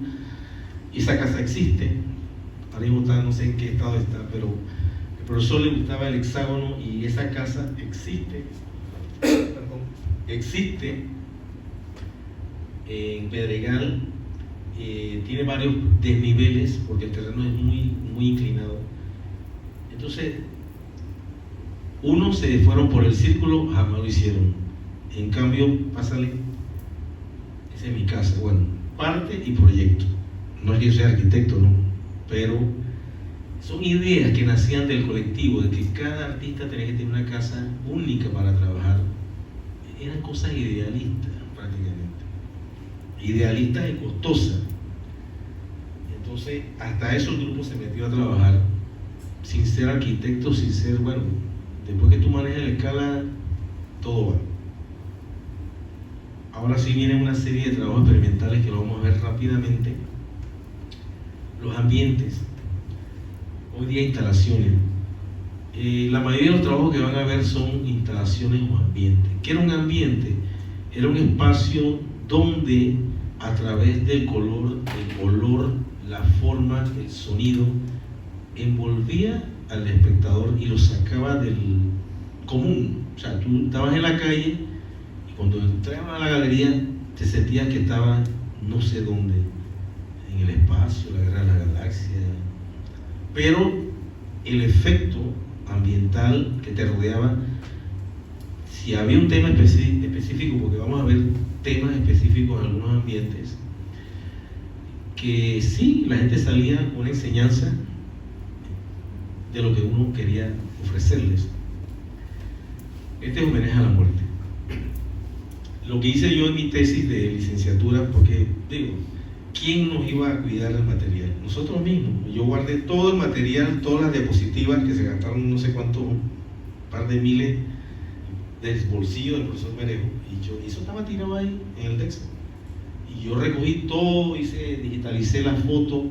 y esa casa existe, ahora mismo está, no sé en qué estado está, pero el profesor le gustaba el hexágono y esa casa existe, existe en Pedregal, tiene varios desniveles porque el terreno es muy inclinado. Entonces, unos se fueron por el círculo, jamás lo hicieron. En cambio, pásale, esa es mi casa. Bueno, parte y proyecto. No es que yo sea arquitecto, no, pero son ideas que nacían del colectivo, de que cada artista tenía que tener una casa única para trabajar. Eran cosas idealistas, prácticamente. Idealistas y costosas. Entonces, hasta eso el grupo se metió a trabajar, sin ser arquitecto, sin ser, bueno, después que tú manejas la escala, todo va. Ahora sí viene una serie de trabajos experimentales que lo vamos a ver rápidamente. Los ambientes. Hoy día instalaciones. La mayoría de los trabajos que van a ver son instalaciones o ambientes. ¿Qué era un ambiente? Era un espacio donde a través del color, el olor, la forma, el sonido, envolvía al espectador y lo sacaba del común. O sea, tú estabas en la calle y cuando entrabas a la galería te sentías que estabas no sé dónde, en el espacio, la guerra de la galaxia. Pero el efecto ambiental que te rodeaba, si había un tema específico, porque vamos a ver temas específicos en algunos ambientes, que sí, la gente salía con una enseñanza de lo que uno quería ofrecerles. Este es homenaje a la muerte. Lo que hice yo en mi tesis de licenciatura, porque digo, ¿quién nos iba a cuidar el material? Nosotros mismos. Yo guardé todo el material, todas las diapositivas que se gastaron no sé cuánto, un par de miles del bolsillo del profesor Merejo, y eso estaba tirado ahí en el texto. Y yo recogí todo, digitalicé la foto.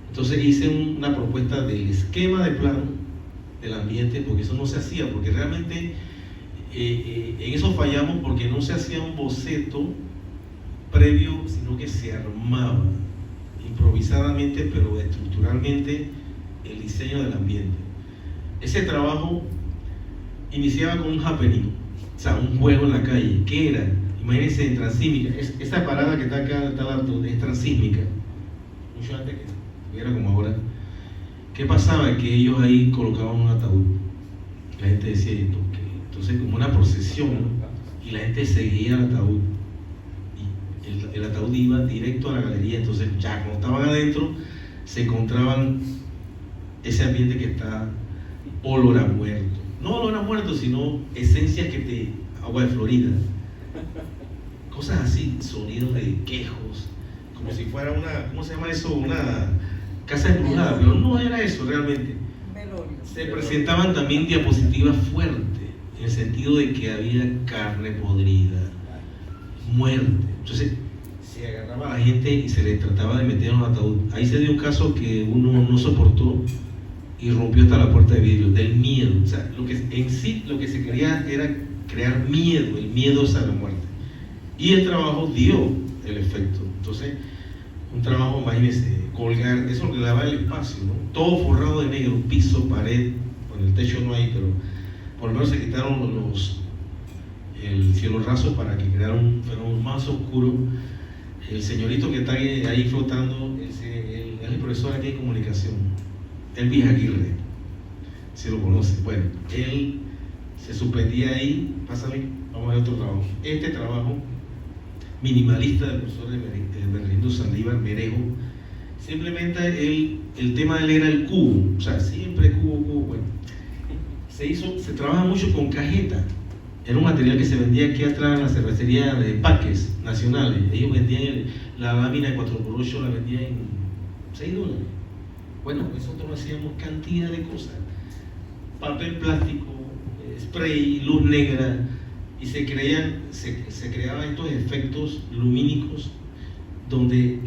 Entonces hice una propuesta del esquema de plano del ambiente, porque eso no se hacía, porque realmente en eso fallamos, porque no se hacía un boceto previo, sino que se armaba improvisadamente, pero estructuralmente, el diseño del ambiente. Ese trabajo iniciaba con un happening, o sea, un juego en la calle. ¿Qué era? Imagínense, en transísmica, esa parada que está acá, es transísmica, mucho antes que era como ahora. ¿Qué pasaba? Que ellos ahí colocaban un ataúd. La gente decía, entonces como una procesión, ¿no? Y la gente seguía el ataúd. Y el ataúd iba directo a la galería. Entonces ya cuando estaban adentro, se encontraban ese ambiente que está olor a muerto. No olor a muerto, sino esencias agua de Florida. Cosas así, sonidos de quejos, como si fuera una, ¿cómo se llama eso? Una casa embrujada, pero no era eso realmente. Se presentaban también diapositivas fuertes, en el sentido de que había carne podrida, muerte. Entonces se agarraba a la gente y se le trataba de meter en un ataúd. Ahí se dio un caso que uno no soportó y rompió hasta la puerta de vidrio, del miedo. O sea, lo que se quería era crear miedo, el miedo a la muerte. Y el trabajo dio el efecto. Entonces, un trabajo, imagínense, colgar, eso es lo que le daba el espacio, ¿no? Todo forrado de negro, piso, pared, bueno, el techo no hay, pero por lo menos se quitaron el cielo raso para que creara un fenómeno más oscuro. El señorito que está ahí flotando, es el profesor aquí de comunicación, Elvis Aguirre, si lo conoce. Bueno, él se suspendía ahí, pásame, vamos a ver otro trabajo. Este trabajo minimalista del profesor de Bernardo Saldívar Merejo, simplemente el tema de él era el cubo, o sea, siempre cubo, bueno. Se trabaja mucho con cajeta. Era un material que se vendía aquí atrás en la cervecería de Parques Nacionales. Ellos vendían la lámina de 4x8, la vendían en $6. Bueno, nosotros hacíamos cantidad de cosas. Papel plástico, spray, luz negra, y se creaban estos efectos lumínicos donde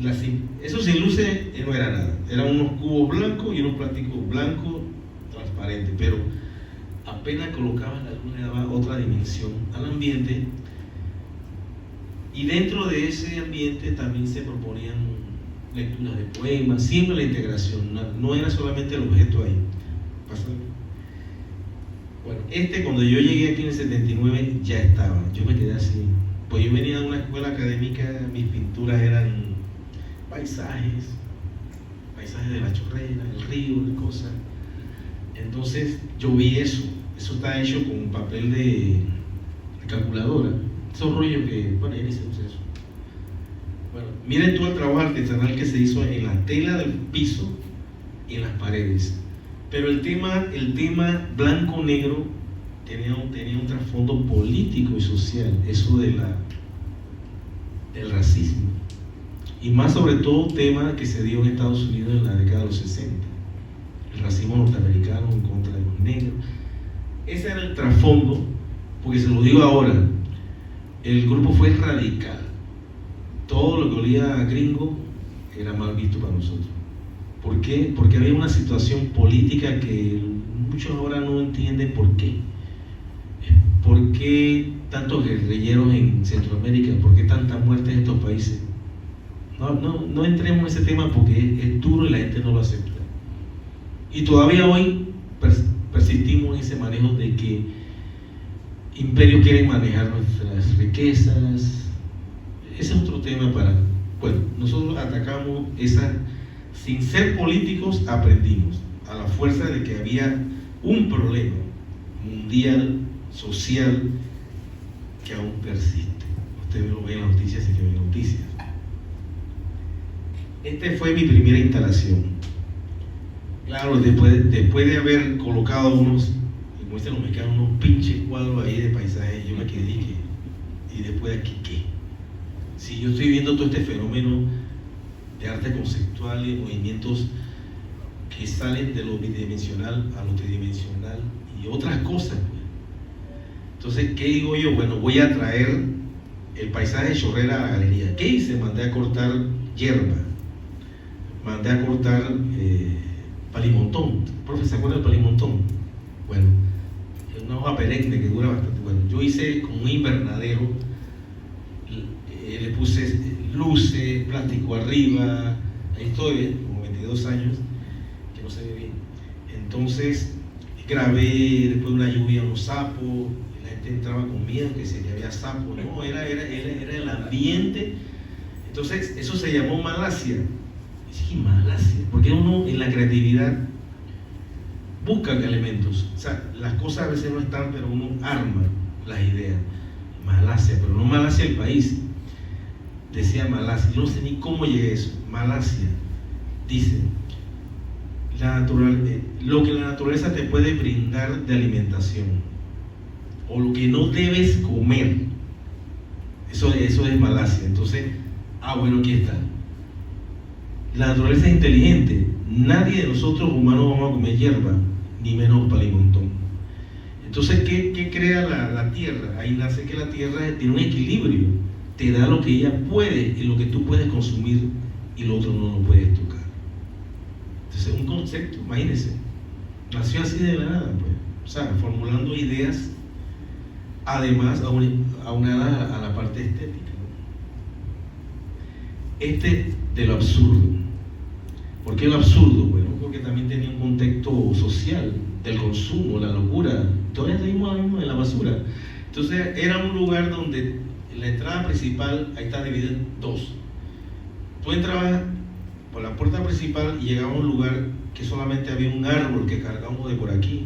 eso sin luces no era nada. Eran unos cubos blancos y unos plásticos blancos transparentes, pero apenas colocabas la luz le daba otra dimensión al ambiente, y dentro de ese ambiente también se proponían lecturas de poemas, siempre la integración, no era solamente el objeto ahí. Bueno, cuando yo llegué aquí en el 79 ya estaba, yo me quedé así, pues yo venía de una escuela académica, mis pinturas eran paisajes de la chorrera, el río, de cosas. Entonces yo vi eso está hecho con papel de calculadora, esos rollos que, bueno, ya ni se usa eso. Bueno, miren todo el trabajo artesanal que se hizo en la tela del piso y en las paredes, pero el tema blanco-negro tenía un trasfondo político y social, eso del racismo, y más sobre todo tema que se dio en Estados Unidos en la década de los 60, el racismo norteamericano en contra de los negros. Ese era el trasfondo, porque se lo digo ahora, el grupo fue radical, todo lo que olía a gringo era mal visto para nosotros. ¿Por qué? Porque había una situación política que muchos ahora no entienden por qué. ¿Por qué tantos guerrilleros en Centroamérica? ¿Por qué tantas muertes en estos países? No entremos en ese tema porque es duro y la gente no lo acepta. Y todavía hoy persistimos en ese manejo de que imperios quieren manejar nuestras riquezas. Ese es otro tema bueno, nosotros atacamos sin ser políticos, aprendimos a la fuerza de que había un problema mundial, social, que aún persiste. Ustedes lo ven en las noticias y que ven noticias. Fue mi primera instalación. Claro, después de haber colocado unos, como dicen los mexicanos, unos pinches cuadros ahí de paisajes, yo me quedé y después de aquí, ¿qué? Si yo estoy viendo todo este fenómeno de arte conceptual y movimientos que salen de lo bidimensional a lo tridimensional y otras cosas, pues. Entonces, ¿qué digo yo? Bueno, voy a traer el paisaje de Chorrera a la galería. ¿Qué hice? Mandé a cortar hierba, mandé a cortar palimontón. Profe, ¿se acuerda del palimontón? Bueno, es una hoja perenne que dura bastante. Bueno, yo hice como un invernadero, le puse luces, plástico arriba, ahí estoy, como 22 años, que no se ve bien. Entonces, grabé después de una lluvia unos sapos, la gente entraba con miedo que si había sapos, no, era el ambiente. Entonces, eso se llamó Malasia. Sí, Malasia, porque uno en la creatividad busca elementos, o sea, las cosas a veces no están, pero uno arma las ideas. Malasia, pero no Malasia el país, decía Malasia, yo no sé ni cómo llegué a eso. Malasia dice lo que la naturaleza te puede brindar de alimentación o lo que no debes comer, eso es Malasia. Entonces, bueno, aquí está. La naturaleza es inteligente. Nadie de nosotros humanos vamos a comer hierba, ni menos palimontón. Entonces, ¿qué crea la tierra? Ahí nace que la tierra tiene un equilibrio. Te da lo que ella puede y lo que tú puedes consumir y lo otro no lo puedes tocar. Entonces, es un concepto, imagínense. Nació así de la nada, pues. O sea, formulando ideas, además aunadas a la parte estética, ¿no? De lo absurdo. ¿Por qué lo absurdo? Bueno, porque también tenía un contexto social, del consumo, la locura. Todavía seguimos en la basura. Entonces era un lugar donde la entrada principal, ahí está dividida en dos. Tú entrabas por la puerta principal y llegabas a un lugar que solamente había un árbol que cargamos de por aquí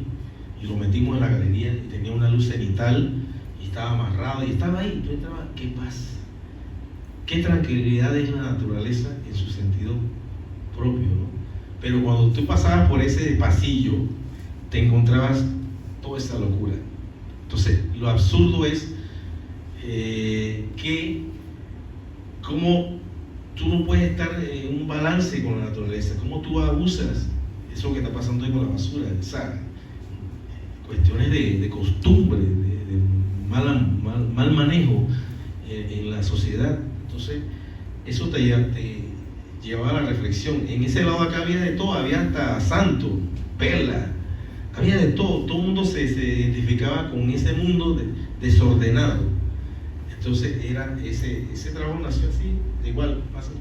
y lo metimos en la galería y tenía una luz cenital y estaba amarrado y estaba ahí. Tú entrabas, qué paz, qué tranquilidad es la naturaleza en su sentido propio, ¿no? Pero cuando tú pasabas por ese pasillo te encontrabas toda esa locura. Entonces lo absurdo es que cómo tú no puedes estar en un balance con la naturaleza, cómo tú abusas eso que está pasando ahí con la basura, ¿sabes? Cuestiones de costumbre, de mal manejo en la sociedad. Entonces eso te llevaba a la reflexión. En ese lado acá había de todo, había hasta santo, perla, había de todo el mundo se identificaba con ese mundo desordenado. Entonces era ese trabajo nació así, igual pasa.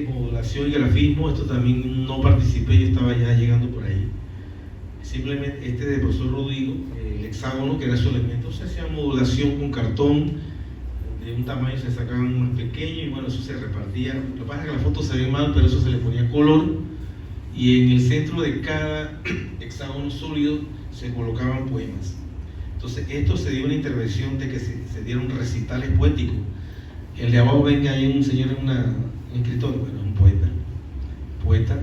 Modulación y grafismo, esto también no participé, yo estaba ya llegando por ahí. Simplemente de profesor Rodrigo, el hexágono, que era su elemento, se hacía modulación con cartón, de un tamaño se sacaban más pequeño y bueno, eso se repartía. Lo que pasa es que la foto se ve mal, pero eso se le ponía color y en el centro de cada hexágono sólido se colocaban poemas. Entonces esto se dio una intervención de que se dieron recitales poéticos. El de abajo ven que hay un señor, un escritor, bueno, un poeta.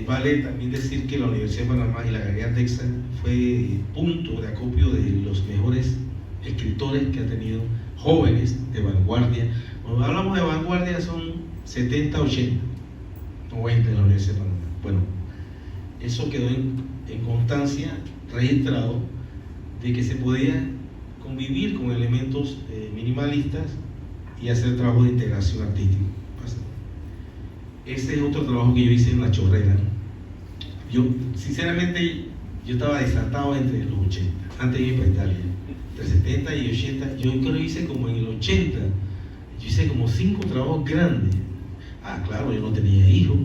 Vale también decir que la Universidad de Panamá y la Galería Artexa fue punto de acopio de los mejores escritores que ha tenido, jóvenes de vanguardia. Cuando hablamos de vanguardia son 70, 80, 90 en la Universidad de Panamá. Bueno, eso quedó en constancia, registrado, de que se podía convivir con elementos minimalistas y hacer trabajo de integración artística. Ese es otro trabajo que yo hice en La Chorrera. Yo, sinceramente, yo estaba desatado entre los 80, antes de ir para Italia, entre 70 y 80. Yo creo que hice como en el 80, yo hice como 5 trabajos grandes. Claro, yo no tenía hijos,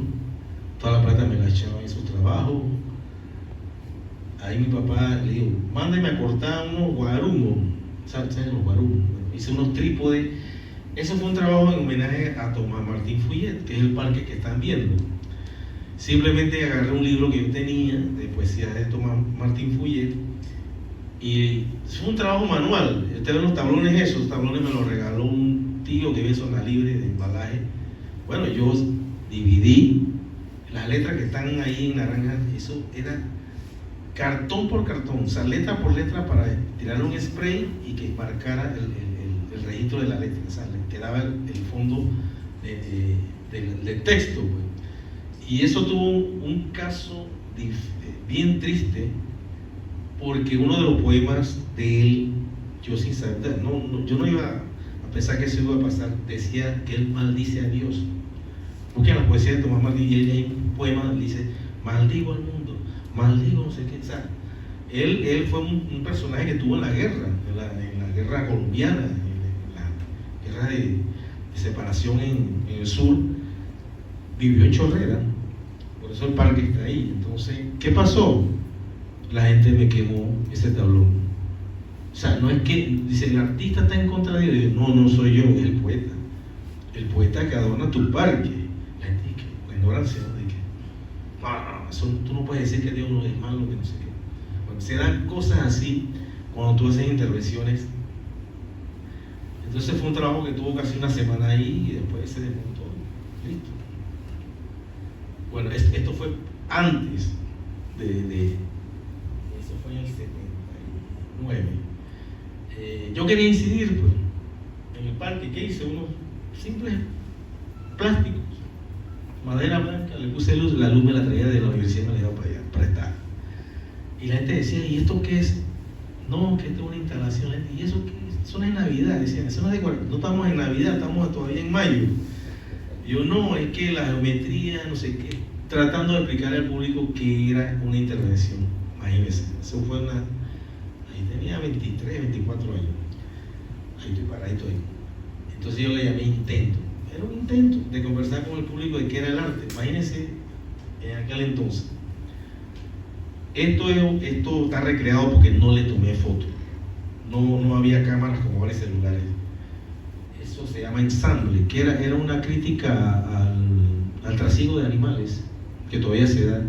toda la plata me la echaba en esos trabajos. Ahí mi papá le dijo, mándame a cortar unos guarumos, ¿sabes los guarumos? Hice unos trípodes. Eso fue un trabajo en homenaje a Tomás Martín Fouillet, que es el parque que están viendo. Simplemente agarré un libro que yo tenía de poesía de Tomás Martín Fouillet y fue un trabajo manual. Ustedes ven los tablones, esos tablones me los regaló un tío que vive en zona libre de embalaje. Bueno, yo dividí las letras que están ahí en naranja, eso era cartón por cartón, o sea, letra por letra para tirar un spray y que marcara el registro de la letra, o sea, le quedaba el fondo del texto, pues. Y eso tuvo un caso bien triste, porque uno de los poemas de él, yo sin saber, yo no iba a pensar que eso iba a pasar, decía que él maldice a Dios. Busquen la poesía de Tomás Martín y él hay un poema que dice, maldigo al mundo, maldigo no sé qué. O sea, él fue un personaje que estuvo en la guerra, en la guerra colombiana, guerra de separación en el sur, vivió en Chorrera, por eso el parque está ahí. Entonces, ¿qué pasó? La gente me quemó ese tablón. O sea, no es que, dice, el artista está en contra de Dios. No soy yo, es el poeta que adorna tu parque. La gente dice, la ignorancia, ¿no? De que, no, eso, tú no puedes decir que Dios no es malo, que no sé qué. Bueno, se dan cosas así cuando tú haces intervenciones. Entonces fue un trabajo que tuvo casi una semana ahí y después se desmontó. Listo. Bueno, esto fue antes eso fue en el 79. Yo quería incidir pues, en el parque. ¿Qué hice? Unos simples plásticos, madera blanca, le puse luz, la luz me la traía de la universidad, me la iba para allá, para estar. Y la gente decía, ¿y esto qué es? No, que esto es una instalación. ¿Y eso qué es? Eso no es Navidad, decían, eso no es no estamos en Navidad, estamos todavía en mayo. Y yo, no, es que la geometría, no sé qué, tratando de explicar al público que era una intervención. Imagínense, eso fue ahí tenía 23, 24 años. Ahí estoy paradito ahí. Entonces yo le llamé intento. Era un intento de conversar con el público de qué era el arte. Imagínense en aquel entonces. Esto está recreado porque no le tomé foto. No había cámaras como ahora en celulares. eso se llama ensamble, que era una crítica al trasiego de animales, que todavía se da.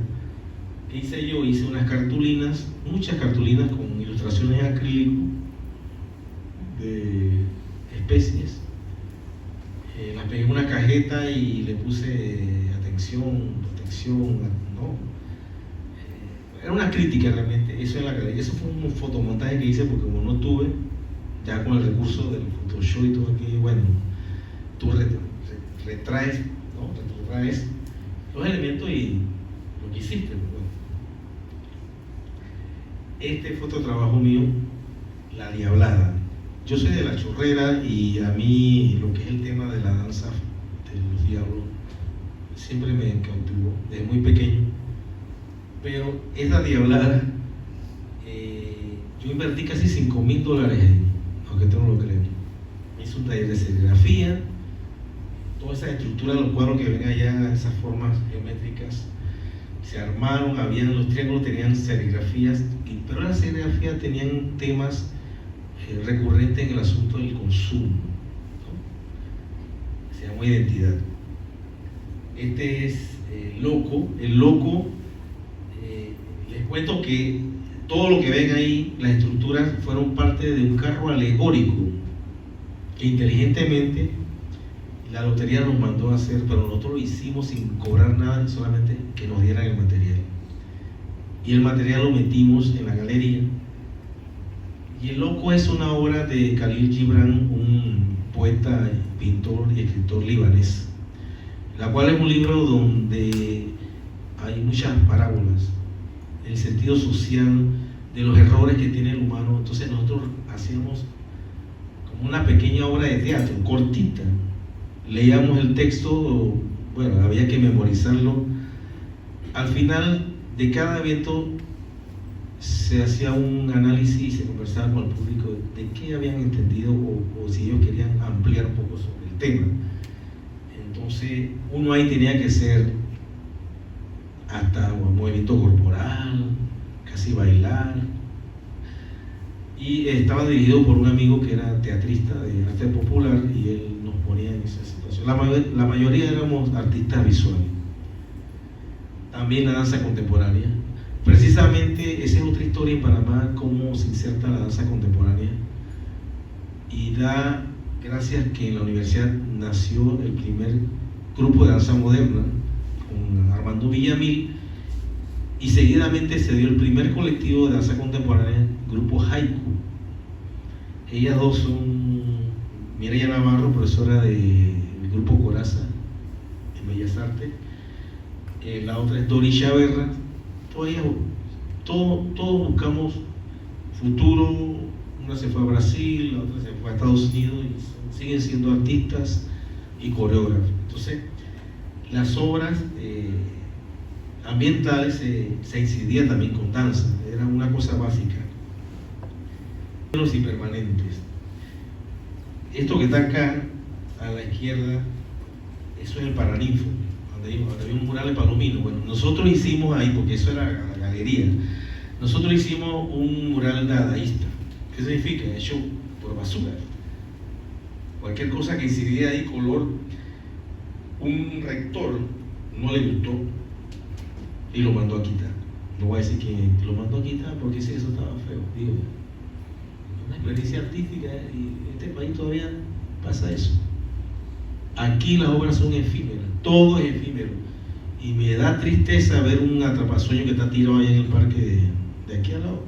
¿Qué hice yo? Hice unas cartulinas, muchas cartulinas con ilustraciones en acrílico de especies. Las pegué en una cajeta y le puse atención, protección, ¿no? Era una crítica realmente, eso en la galería. Eso fue un fotomontaje que hice porque como no tuve, ya con el recurso del Photoshop y todo aquí, bueno, tú retraes, ¿no? Retrotraes los elementos y lo que hiciste. Bueno. Este fue otro trabajo mío, La Diablada. Yo soy de La Chorrera y a mí lo que es el tema de la danza de los diablos siempre me cautivó desde muy pequeño. Pero esta Diablada, yo invertí casi $5,000 ahí, aunque tú no lo creas. Hice un taller de serigrafía, toda esa estructura de los cuadros que ven allá, esas formas geométricas, se armaron, los triángulos tenían serigrafías, pero las serigrafías tenían temas recurrentes en el asunto del consumo, ¿no? Se llama identidad. Este es el loco. Les cuento que todo lo que ven ahí, las estructuras fueron parte de un carro alegórico que inteligentemente la lotería nos mandó a hacer, pero nosotros lo hicimos sin cobrar nada, solamente que nos dieran el material. Y el material lo metimos en la galería. Y el loco es una obra de Khalil Gibran, un poeta, pintor y escritor libanés, la cual es un libro donde hay muchas parábolas, el sentido social de los errores que tiene el humano. Entonces nosotros hacíamos como una pequeña obra de teatro, cortita. Leíamos el texto, bueno, había que memorizarlo. Al final de cada evento se hacía un análisis y se conversaba con el público de qué habían entendido o si ellos querían ampliar un poco sobre el tema. Entonces uno ahí tenía que ser hasta un movimiento corporal, casi bailar, y estaba dirigido por un amigo que era teatrista de arte popular y él nos ponía en esa situación. La mayoría éramos artistas visuales, también la danza contemporánea. Precisamente esa es otra historia en Panamá, cómo se inserta la danza contemporánea, y da gracias que en la universidad nació el primer grupo de danza moderna con Armando Villamil, y seguidamente se dio el primer colectivo de danza contemporánea, grupo Haiku. Ellas dos son Mireya Navarro, profesora del grupo Coraza en Bellas Artes, la otra es Dori Chaverra. Todos buscamos futuro. Una se fue a Brasil, la otra se fue a Estados Unidos y siguen siendo artistas y coreógrafos. Entonces, las obras ambientales se incidían también con danza, era una cosa básica. Los permanentes. Esto que está acá a la izquierda, eso es el Paraninfo, donde había un mural de Palomino. Bueno, nosotros hicimos ahí, porque eso era la galería, nosotros hicimos un mural dadaísta. ¿Qué significa? Hecho por basura. Cualquier cosa que incidía ahí, color, un rector no le gustó y lo mandó a quitar. No voy a decir que lo mandó a quitar porque si eso estaba feo. Digo, una experiencia artística, y en este país todavía pasa eso. Aquí las obras son efímeras, todo es efímero. Y me da tristeza ver un atrapasueño que está tirado ahí en el parque de aquí al lado.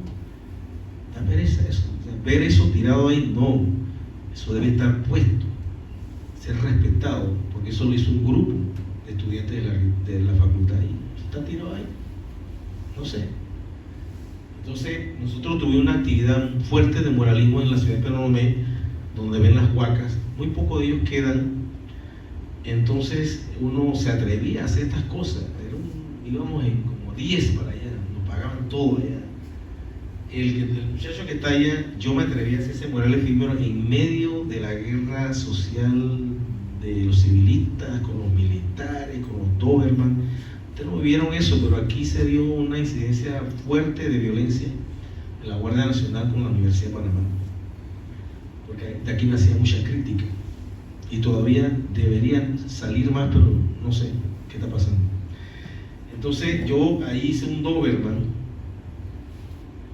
Da pereza eso. O sea, ver eso tirado ahí, no. Eso debe estar puesto, ser respetado, porque eso lo hizo un grupo de estudiantes de la facultad y está tirado ahí. No sé. Entonces, nosotros tuvimos una actividad fuerte de muralismo en la ciudad de Penonomé, donde ven las huacas. Muy pocos de ellos quedan. Entonces uno se atrevía a hacer estas cosas. Íbamos en como 10 para allá, nos pagaban todo allá. El muchacho que está allá, yo me atreví a hacer ese mural efímero en medio de la guerra social de los civilistas con los militares, con los Doberman. Ustedes no vieron eso, pero aquí se dio una incidencia fuerte de violencia en la Guardia Nacional con la Universidad de Panamá, porque de aquí me hacía mucha crítica. y todavía deberían salir más, pero no sé qué está pasando. Entonces yo ahí hice un Doberman,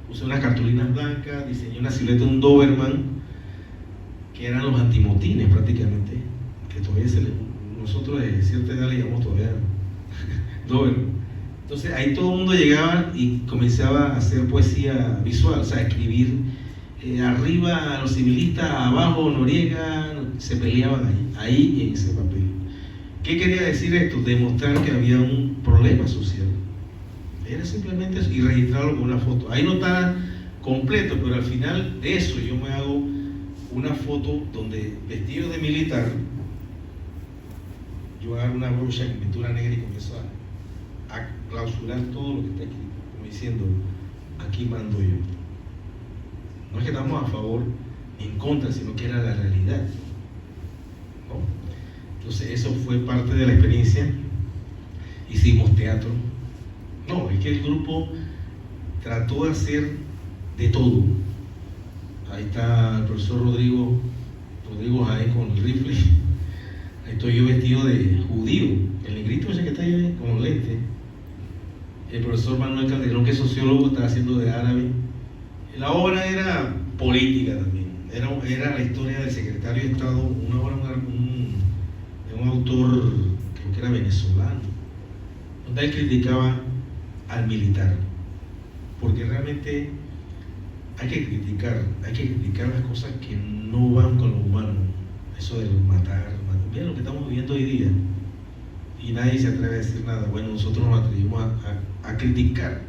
usé unas cartulinas blancas, diseñé una silueta de un Doberman, que eran los antimotines prácticamente, que todavía nosotros de cierta edad le llamamos todavía Doberman. Entonces ahí todo el mundo llegaba y comenzaba a hacer poesía visual, o sea, escribir arriba los civilistas, abajo Noriega, se peleaban ahí en ese papel. ¿Qué quería decir esto? Demostrar que había un problema social. Era simplemente eso, y registrarlo con una foto. Ahí no está completo, pero al final de eso yo me hago una foto donde, vestido de militar, yo agarro una brocha en pintura negra y comienzo a clausurar todo lo que está escrito, como diciendo, aquí mando yo. No es que estamos a favor ni en contra, sino que era la realidad, ¿no? Entonces eso fue parte de la experiencia. Hicimos teatro. No, es que el grupo trató de hacer de todo. Ahí está el profesor Rodrigo Jaén con el rifle. Ahí estoy yo vestido de judío, el negrito ese que está ahí con los lentes. El profesor Manuel Calderón, que es sociólogo, estaba haciendo de árabe. La obra era política también, era la historia del secretario de Estado, una obra de un autor, creo que era venezolano, donde él criticaba al militar, porque realmente hay que criticar las cosas que no van con lo humano, eso de matar. Mira lo que estamos viviendo hoy día, y nadie se atreve a decir nada. Bueno, nosotros nos atrevimos a criticar.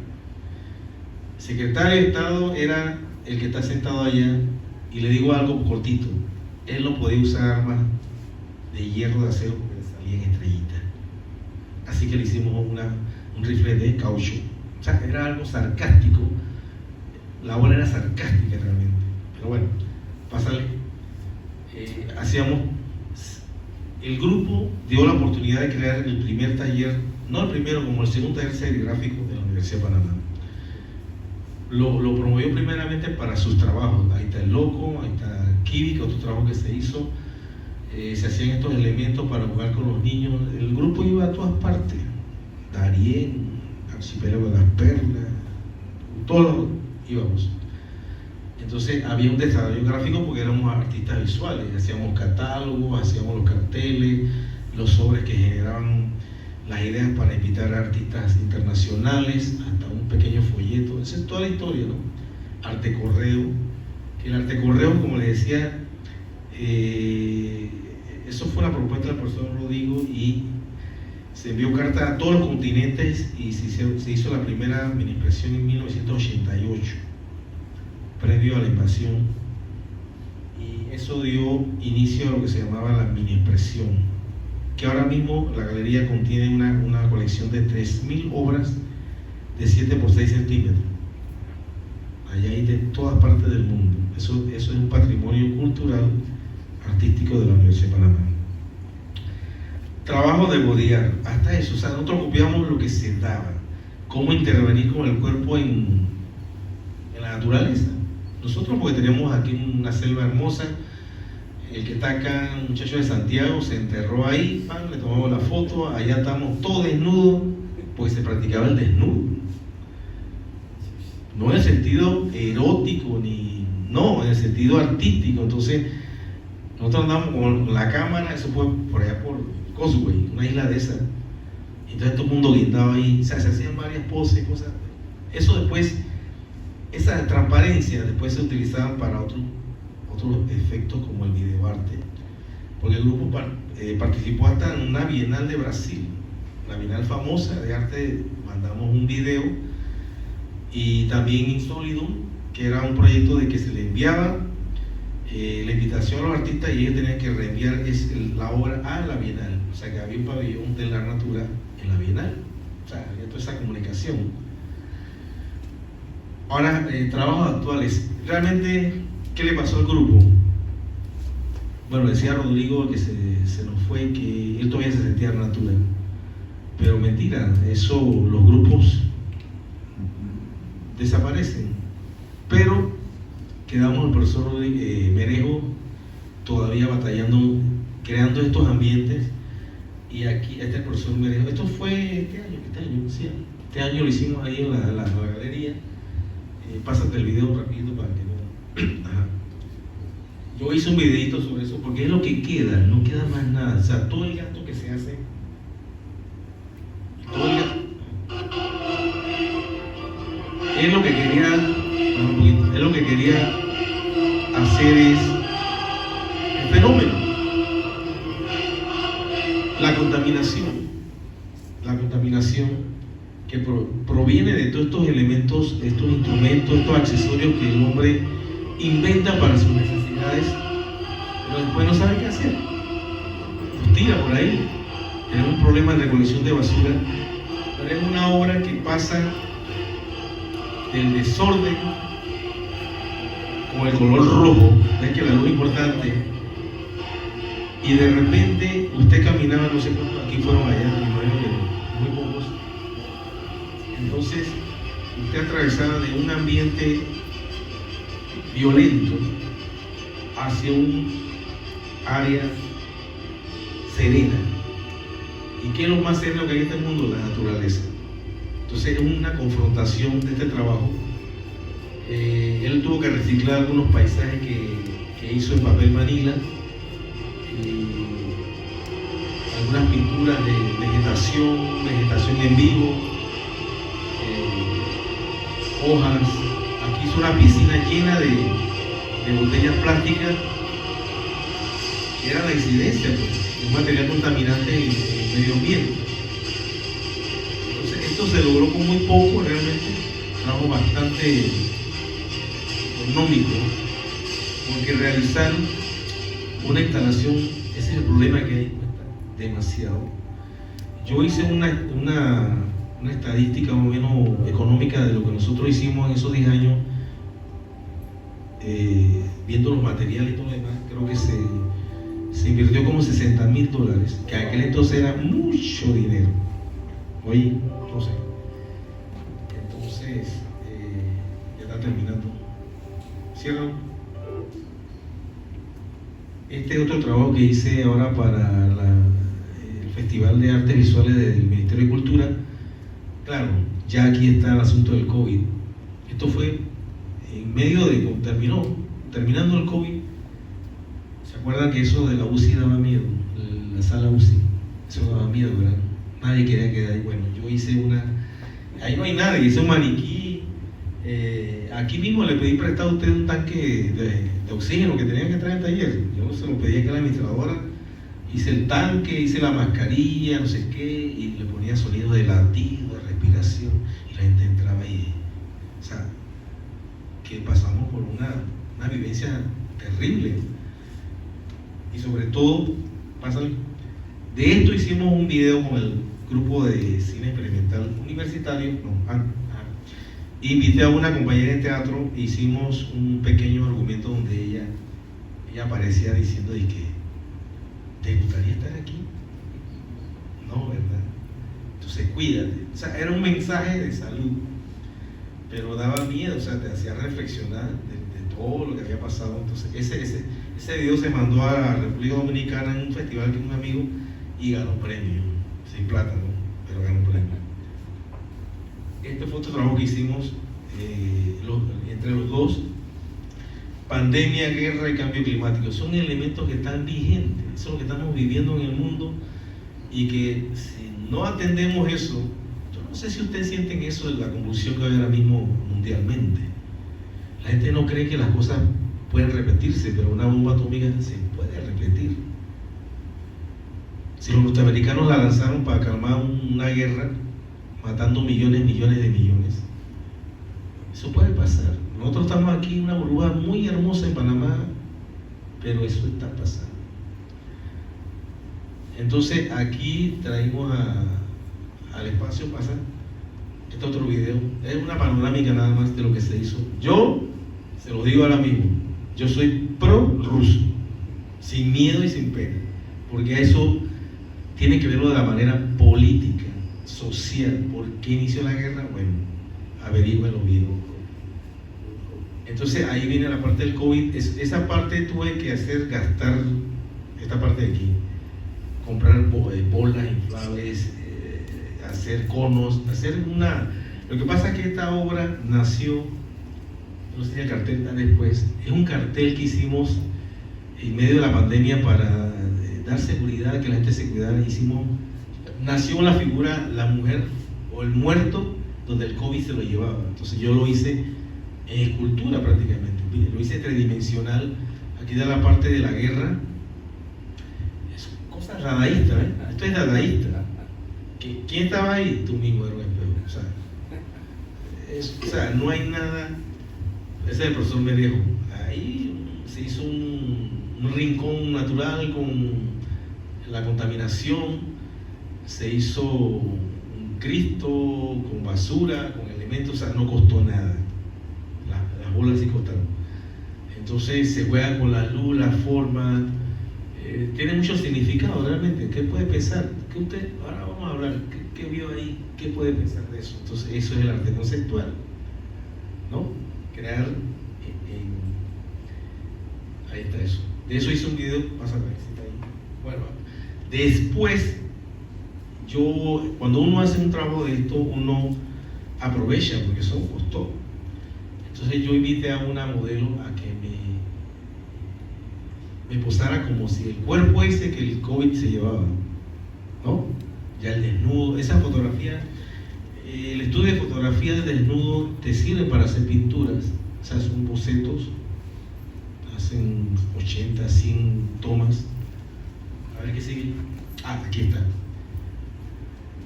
El secretario de Estado era el que está sentado allá, y le digo algo cortito: él no podía usar armas de hierro, de acero, porque salían estrellitas. Así que le hicimos un rifle de caucho. O sea, era algo sarcástico. La obra era sarcástica realmente. Pero bueno, pásale. El grupo dio la oportunidad de crear el primer taller, no el primero, como el segundo taller serigráfico de la Universidad de Panamá. Lo promovió primeramente para sus trabajos. Ahí está el Loco, ahí está Kiwi, que otro trabajo que se hizo. Se hacían estos elementos para jugar con los niños. El grupo iba a todas partes: Darién, Archipiélago de las Perlas, todos íbamos. Entonces había un desarrollo gráfico porque éramos artistas visuales, hacíamos catálogos, hacíamos los carteles, los sobres que generaban las ideas para invitar a artistas internacionales, hasta un pequeño folleto. Esa es toda la historia, ¿no? Arte correo, que el arte correo, como les decía, eso fue una propuesta del profesor Rodrigo, y se envió carta a todos los continentes, y se hizo la primera mini impresión en 1988, previo a la invasión, y eso dio inicio a lo que se llamaba la mini impresión, que ahora mismo la galería contiene una colección de 3.000 obras de 7 por 6 centímetros. Allá hay de todas partes del mundo. Eso es un patrimonio cultural, artístico de la Universidad de Panamá. Trabajo de Baudrillard, hasta eso. O sea, nosotros copiamos lo que se daba, cómo intervenir con el cuerpo en la naturaleza. Nosotros, porque tenemos aquí una selva hermosa, el que está acá, un muchacho de Santiago, se enterró ahí, le tomamos la foto, allá estamos todos desnudos, porque se practicaba el desnudo. No en el sentido erótico, no, en el sentido artístico. Entonces, nosotros andamos con la cámara, eso fue por allá por Causeway, una isla de esas. Entonces todo el mundo guindaba ahí, o sea, se hacían varias poses, cosas. Eso después, esa transparencia después se utilizaban para otros efectos, como el videoarte, porque el grupo participó hasta en una Bienal de Brasil, la Bienal famosa de arte. Mandamos un video, y también Insolidum, que era un proyecto de que se le enviaba la invitación a los artistas, y ellos tenían que reenviar la obra a la Bienal. O sea, que había un pabellón de la natura en la Bienal. O sea, había toda esa comunicación. Ahora, trabajos actuales. Realmente, ¿qué le pasó al grupo? Bueno, decía Rodrigo que se nos fue, que él todavía se sentía natural. Pero mentira, eso, los grupos desaparecen. Pero quedamos el profesor Merejo todavía batallando, creando estos ambientes. Y aquí este profesor me dijo, esto fue sí, este año lo hicimos ahí en la galería. Pásate el video rapidito para que no. Ajá. Yo hice un videito sobre eso porque es lo que queda, no queda más nada. O sea, todo el gasto que se hace, es lo que quería hacer es el fenómeno, la contaminación que proviene de todos estos elementos, estos instrumentos, estos accesorios que el hombre inventa para sus necesidades, pero después no sabe qué hacer, los tira por ahí. Tenemos un problema de recolección de basura, pero es una obra que pasa del desorden con el color rojo, ves que la luz es importante, y de repente usted caminaba, no sé cuántos aquí fueron allá, muy pocos. Entonces usted atravesaba de un ambiente violento hacia un área serena. ¿Y qué es lo más sereno que hay en este mundo? La naturaleza. Entonces es una confrontación de este trabajo. Él tuvo que reciclar algunos paisajes que hizo en papel manila, algunas pinturas de vegetación en vivo, hojas. Aquí hizo una piscina llena de botellas plásticas que era la incidencia, pues, de un material contaminante en el medio ambiente. Entonces esto se logró con muy poco, realmente, trabajo bastante económico, porque realizar una instalación, ese es el problema que hay, cuesta demasiado. Yo hice una estadística más o menos económica de lo que nosotros hicimos en esos 10 años, viendo los materiales y todo lo demás. Creo que se invirtió como $60,000, que aquel entonces era mucho dinero. Oye, no sé. Entonces, ya está terminando. Cierro. Este es otro trabajo que hice ahora para el Festival de Artes Visuales del Ministerio de Cultura. Claro, ya aquí está el asunto del COVID. Esto fue en medio de, terminando el COVID. ¿Se acuerdan que eso de la UCI daba miedo? La sala UCI, eso daba miedo, ¿verdad? Nadie quería quedar ahí. Bueno, yo hice ahí no hay nadie, hice un maniquí. Aquí mismo le pedí prestado a usted un tanque de oxígeno que tenía que traer en taller. Yo se lo pedí a la administradora. Hice el tanque, hice la mascarilla, no sé qué, y le ponía sonido de latido, de respiración, y la gente entraba ahí. O sea, que pasamos por una vivencia terrible. Y sobre todo, de esto hicimos un video con el grupo de cine experimental universitario. Invité a una compañera de teatro e hicimos un pequeño argumento donde ella aparecía diciendo de que ¿te gustaría estar aquí? No, ¿verdad? Entonces cuídate. O sea, era un mensaje de salud, pero daba miedo, o sea, te hacía reflexionar de todo lo que había pasado. Entonces ese video se mandó a la República Dominicana en un festival que un amigo y ganó premio, sin plata, ¿no? Pero ganó premio. Este fue otro trabajo que hicimos entre los dos. Pandemia, guerra y cambio climático son elementos que están vigentes. Eso es lo que estamos viviendo en el mundo, y que si no atendemos eso, yo no sé si ustedes sienten eso de la convulsión que hay ahora mismo mundialmente. La gente no cree que las cosas pueden repetirse, pero una bomba atómica se puede repetir. Si los norteamericanos la lanzaron para calmar una guerra, matando millones de millones, eso puede pasar. Nosotros estamos aquí en una burbuja muy hermosa en Panamá, pero eso está pasando. Entonces aquí traímos al espacio, pasa este otro video, es una panorámica nada más de lo que se hizo. Yo se lo digo ahora mismo, yo soy pro ruso, sin miedo y sin pena, porque eso tiene que verlo de la manera política, social. ¿Por qué inició la guerra? Bueno, averígüenlo bien. Entonces ahí viene la parte del COVID. Esa parte tuve que gastar esta parte de aquí, comprar bolas inflables, hacer conos, hacer una... Lo que pasa es que esta obra nació, no sé si el cartel está después, es un cartel que hicimos en medio de la pandemia para dar seguridad, que la gente se cuidara. Nació la figura, la mujer o el muerto, donde el COVID se lo llevaba. Entonces yo lo hice en escultura prácticamente, lo hice tridimensional. Aquí da la parte de la guerra, es cosa dadaísta, ¿eh? Esto es dadaísta. ¿Quién estaba ahí? Tú mismo, Héroe Espejo. O sea, no hay nada. Ese es el profesor Medejo. Ahí se hizo un rincón natural con la contaminación, se hizo un Cristo con basura, con elementos, o sea, no costó nada. Las bolas sí costaron. Entonces se juega con la luz, la forma, tiene mucho significado realmente. ¿Qué puede pensar? Ahora vamos a hablar, ¿qué vio ahí? ¿Qué puede pensar de eso? Entonces eso es el arte conceptual, ¿no? Crear ahí está eso. De eso hice un video, pasa a ver si está ahí. Bueno, después, cuando uno hace un trabajo de esto, uno aprovecha, porque eso costó. Entonces yo invité a una modelo a que me posara como si el cuerpo ese que el COVID se llevaba, ¿no? Ya el desnudo, esa fotografía, el estudio de fotografía de desnudo te sirve para hacer pinturas, o sea, son bocetos, hacen 80, 100 tomas. A ver qué sigue. Aquí está.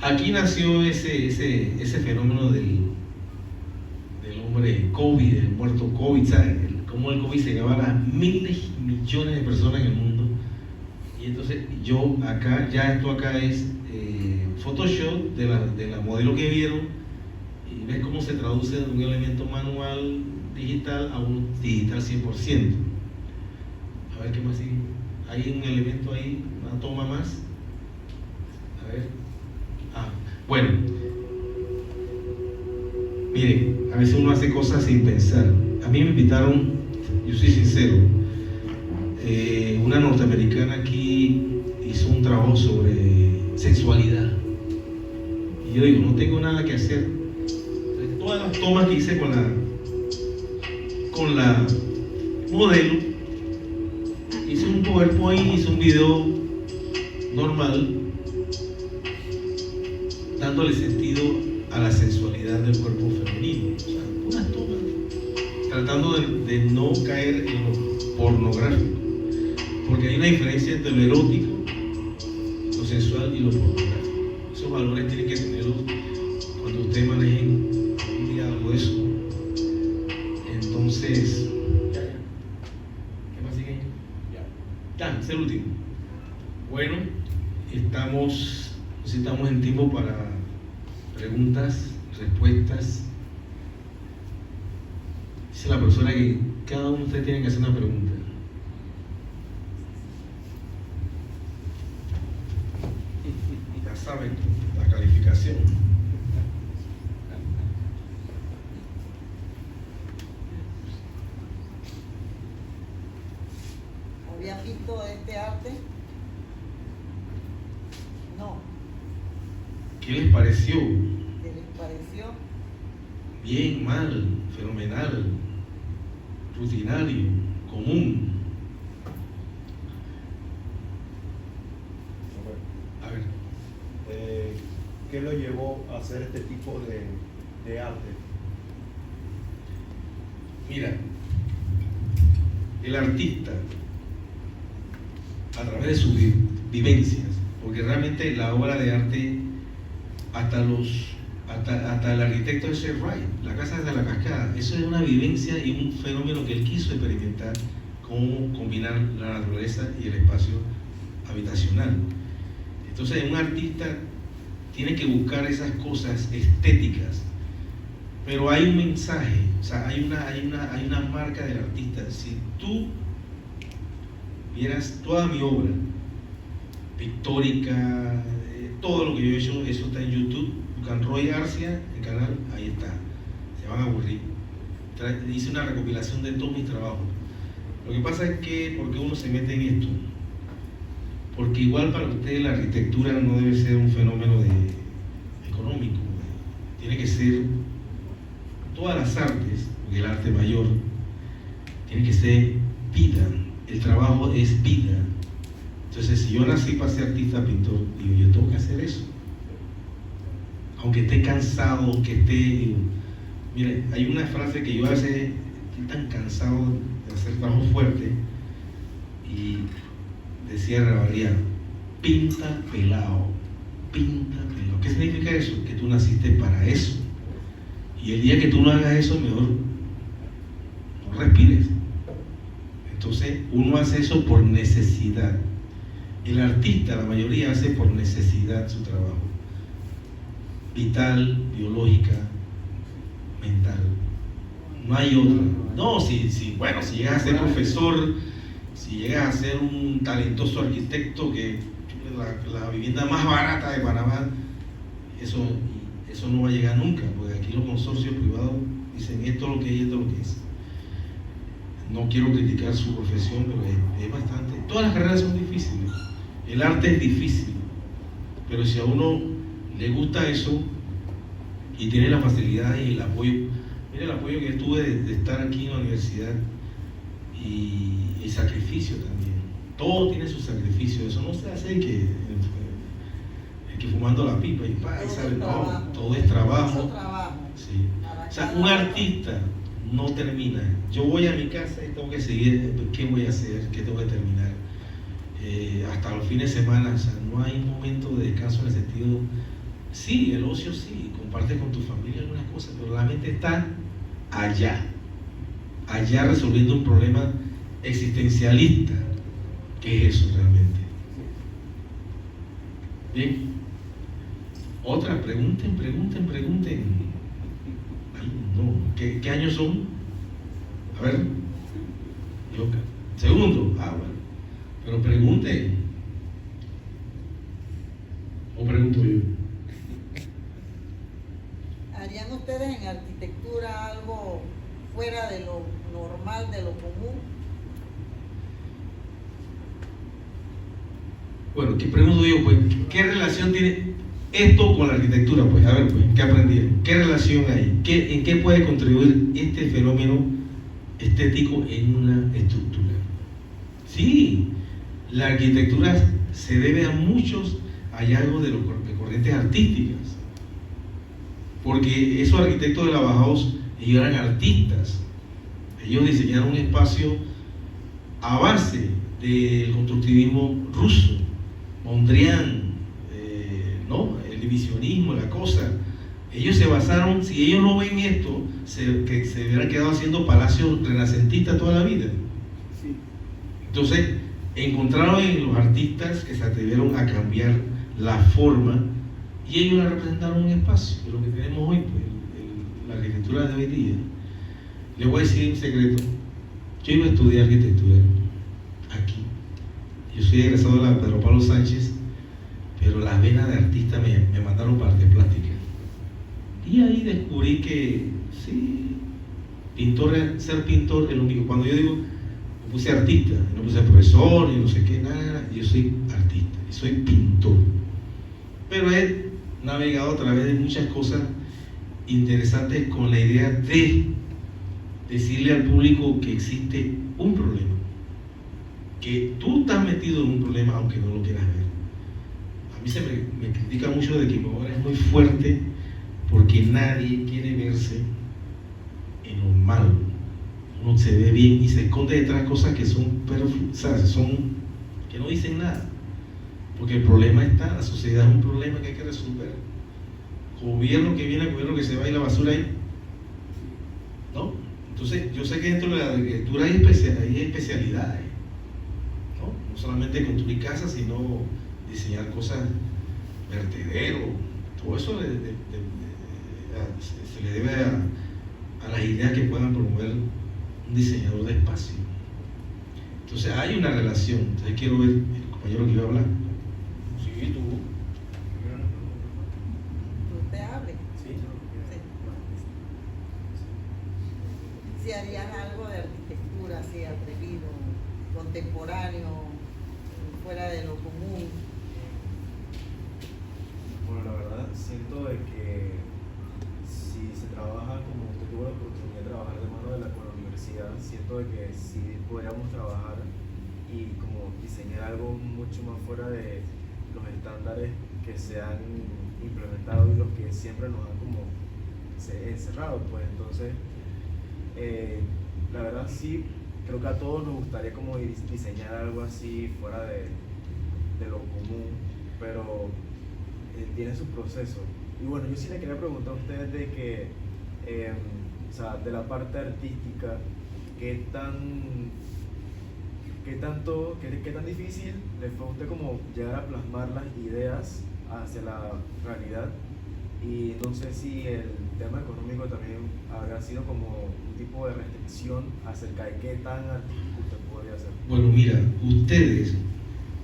Aquí nació ese fenómeno del hombre COVID, del muerto COVID, ¿sabes? Cómo el COVID se llevaba a miles y millones de personas en el mundo. Y entonces yo acá, esto acá es Photoshop de la modelo que vieron, y ves cómo se traduce de un elemento manual digital a un digital 100%. A ver qué más sigue. Hay un elemento ahí, una toma más. A ver. Bueno. Miren, a veces uno hace cosas sin pensar. A mí me invitaron, yo soy sincero, una norteamericana aquí hizo un trabajo sobre sexualidad. Y yo digo, no tengo nada que hacer. Entonces, todas las tomas que hice con la modelo, hice un PowerPoint, hice un video normal, dándole sentido a la sensualidad del cuerpo femenino. O sea, unas tomas, tratando de no caer en lo pornográfico, porque hay una diferencia entre lo erótico, lo sensual y lo pornográfico. Esos valores tienen que tenerlos cuando ustedes manejen un diálogo de eso. Entonces, ¿qué más sigue? Ya, es el último. Bueno, estamos en tiempo para preguntas, respuestas. Dice la profesora que cada uno de ustedes tiene que hacer una pregunta. Ya saben, la calificación. ¿Habían visto este arte? No. ¿Qué les pareció? ¿Qué les pareció? Bien, mal, fenomenal, rutinario, común. A ver. ¿Qué lo llevó a hacer este tipo de arte? Mira, el artista, a través de sus vivencias, porque realmente la obra de arte, hasta el arquitecto de Sir Wright, la casa de la cascada, eso es una vivencia y un fenómeno que él quiso experimentar, cómo combinar la naturaleza y el espacio habitacional. Entonces, un artista tiene que buscar esas cosas estéticas, pero hay un mensaje, o sea, hay una marca del artista. Si tú vieras toda mi obra pictórica, todo lo que yo he hecho, eso está en YouTube. Buscan Roy Arcia, el canal, ahí está. Se van a aburrir. Hice una recopilación de todos mis trabajos. Lo que pasa es que, porque uno se mete en esto, porque igual para usted la arquitectura no debe ser un fenómeno económico, tiene que ser todas las artes, porque el arte mayor tiene que ser vida, el trabajo es vida. Entonces, si yo nací para ser artista, pintor, digo, yo tengo que hacer eso. Aunque esté cansado, que esté... Mire, hay una frase que yo a veces estoy tan cansado de hacer trabajo fuerte, y decía Ravalía, pinta pelado, pinta pelado. ¿Qué significa eso? Que tú naciste para eso. Y el día que tú no hagas eso, mejor no respires. Entonces, uno hace eso por necesidad. El artista, la mayoría, hace por necesidad su trabajo. Vital, biológica, mental. No hay otra. No, bueno, si llegas a ser profesor, si llegas a ser un talentoso arquitecto, que la vivienda más barata de Panamá, eso no va a llegar nunca, porque aquí los consorcios privados dicen esto es lo que es y esto es lo que es. No quiero criticar su profesión, pero es bastante. Todas las carreras son difíciles. El arte es difícil, pero si a uno le gusta eso y tiene la facilidad y el apoyo, mire el apoyo que tuve de estar aquí en la universidad, y el sacrificio también. Todo tiene su sacrificio. Eso no se hace que fumando la pipa y sale. No, todo es trabajo. Sí. O sea, un artista no termina. Yo voy a mi casa y tengo que seguir. ¿Qué voy a hacer? ¿Qué tengo que terminar? Hasta los fines de semana. O sea, no hay un momento de descanso en el sentido. Sí, el ocio sí, compartes con tu familia algunas cosas, pero la mente está allá resolviendo un problema existencialista. ¿Qué es eso realmente? Bien. Otra, pregunten. Ay, no. ¿Qué años son? A ver. Loca. Segundo. Bueno. Pero pregunten. ¿O pregunto yo? ¿Harían ustedes en arquitectura algo fuera de lo normal, de lo común? Bueno, ¿qué pregunto yo? Pues, ¿qué relación tiene esto con la arquitectura? Pues, a ver, pues, ¿qué aprendieron? ¿Qué relación hay? ¿En qué puede contribuir este fenómeno estético en una estructura? Sí, la arquitectura se debe a muchos hallazgos de corrientes artísticas. Porque esos arquitectos de la Bauhaus, ellos eran artistas. Ellos diseñaron un espacio a base del constructivismo ruso, Mondrian, ¿no? El divisionismo, la cosa. Ellos se basaron, si ellos no ven esto, que se hubieran quedado haciendo palacios renacentistas toda la vida. Sí. Entonces, encontraron en los artistas que se atrevieron a cambiar la forma, y ellos la representaron un espacio, de lo que tenemos hoy, pues, la arquitectura de hoy día. Les voy a decir un secreto. Yo iba a estudiar arquitectura aquí. Yo soy egresado de la Pedro Pablo Sánchez, pero las venas de artista me mandaron para arte plástica. Y ahí descubrí que sí, ser pintor es lo único. Cuando yo digo, me puse artista, no puse profesor, y no sé qué, nada, yo soy artista, y soy pintor. Pero he navegado a través de muchas cosas interesantes con la idea de decirle al público que existe un problema, que tú estás metido en un problema aunque no lo quieras ver. A mí se me critica mucho de que mi obra es muy fuerte porque nadie quiere verse en lo malo. Uno se ve bien y se esconde detrás de cosas que son que no dicen nada. Porque el problema está, la sociedad es un problema que hay que resolver. Gobierno que viene, gobierno que se va y la basura ahí. ¿No? Entonces, yo sé que dentro de la arquitectura hay especialidades. ¿No? No solamente construir casas, sino diseñar cosas, vertederos. Todo eso se le debe a las ideas que puedan promover un diseñador de espacio. Entonces, hay una relación. Entonces, quiero ver el compañero que iba a hablar. Sí, tú. ¿Usted hable? Sí. Si harían algo de arquitectura así atrevido, contemporáneo, fuera de lo común. Bueno, la verdad siento de que si se trabaja como usted tuvo la oportunidad de trabajar de mano con la universidad, siento de que sí podríamos trabajar y como diseñar algo mucho más fuera de los estándares que se han implementado y los que siempre nos han como encerrado, pues entonces la verdad sí creo que a todos nos gustaría como diseñar algo así fuera de lo común, pero tiene su proceso. Y bueno, yo sí le quería preguntar a ustedes de que o sea, de la parte artística, qué tan difícil le fue a usted como llegar a plasmar las ideas hacia la realidad, y no sé si el tema económico también habrá sido como un tipo de restricción acerca de qué tan artístico usted podría hacer. Bueno, mira, ustedes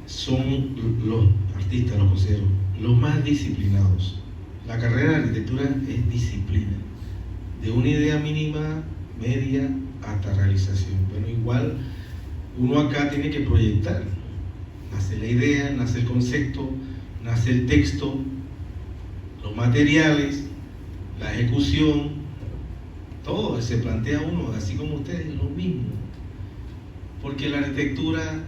son los artistas, los considero, los más disciplinados. La carrera de arquitectura es disciplina, de una idea mínima, media, hasta realización. Bueno, igual uno acá tiene que proyectar. Nace la idea, nace el concepto, nace el texto, los materiales, la ejecución, todo se plantea uno, así como ustedes, lo mismo. Porque la arquitectura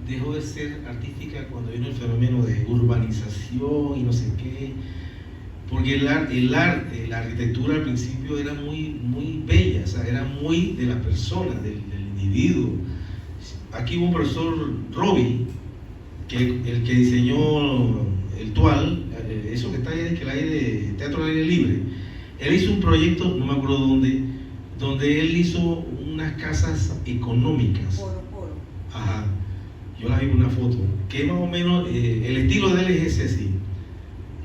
dejó de ser artística cuando vino el fenómeno de urbanización y no sé qué. Porque el arte, la arquitectura al principio era muy bella, o sea, era muy de la persona, del individuo. Aquí hubo un profesor Robbie, el que diseñó el Tual, eso que está ahí, que el aire, teatro al aire libre. Él hizo un proyecto, no me acuerdo dónde, donde él hizo unas casas económicas. Polo. Ajá. Yo la vi en una foto, que más o menos el estilo de él es ese así,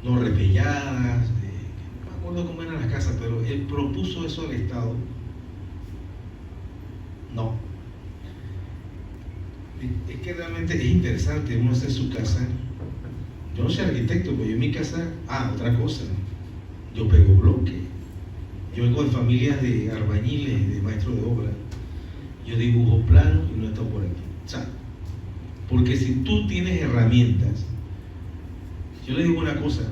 no repelladas, no me acuerdo cómo eran las casas, pero él propuso eso al Estado. No. Es que realmente es interesante uno hacer su casa. Yo no soy arquitecto, pero yo en mi casa, otra cosa, yo pego bloques. Yo vengo de familias de albañiles, de maestros de obra. Yo dibujo planos y no he estado por aquí. O sea, porque si tú tienes herramientas, yo le digo una cosa,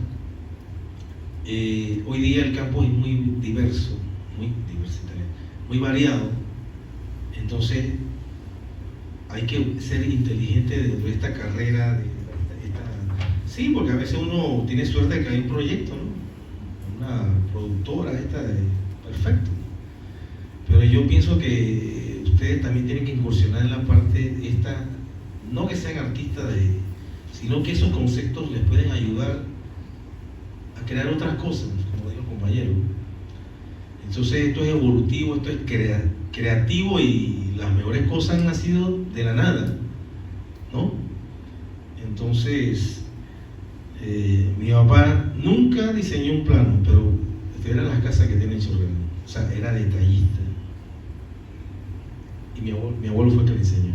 hoy día el campo es muy diverso, muy diversitario, muy variado, entonces hay que ser inteligente dentro de esta carrera, sí, porque a veces uno tiene suerte de que hay un proyecto, ¿no? Una productora perfecto, pero yo pienso que ustedes también tienen que incursionar en la parte esta, no que sean artistas sino que esos conceptos les pueden ayudar a crear otras cosas, como dijo el compañero. Entonces esto es evolutivo, esto es creativo, y las mejores cosas han nacido de la nada, ¿no? Entonces mi papá nunca diseñó un plano, pero estas eran las casas que tiene Chorrera, o sea, era detallista, y mi abuelo fue el que le enseñó.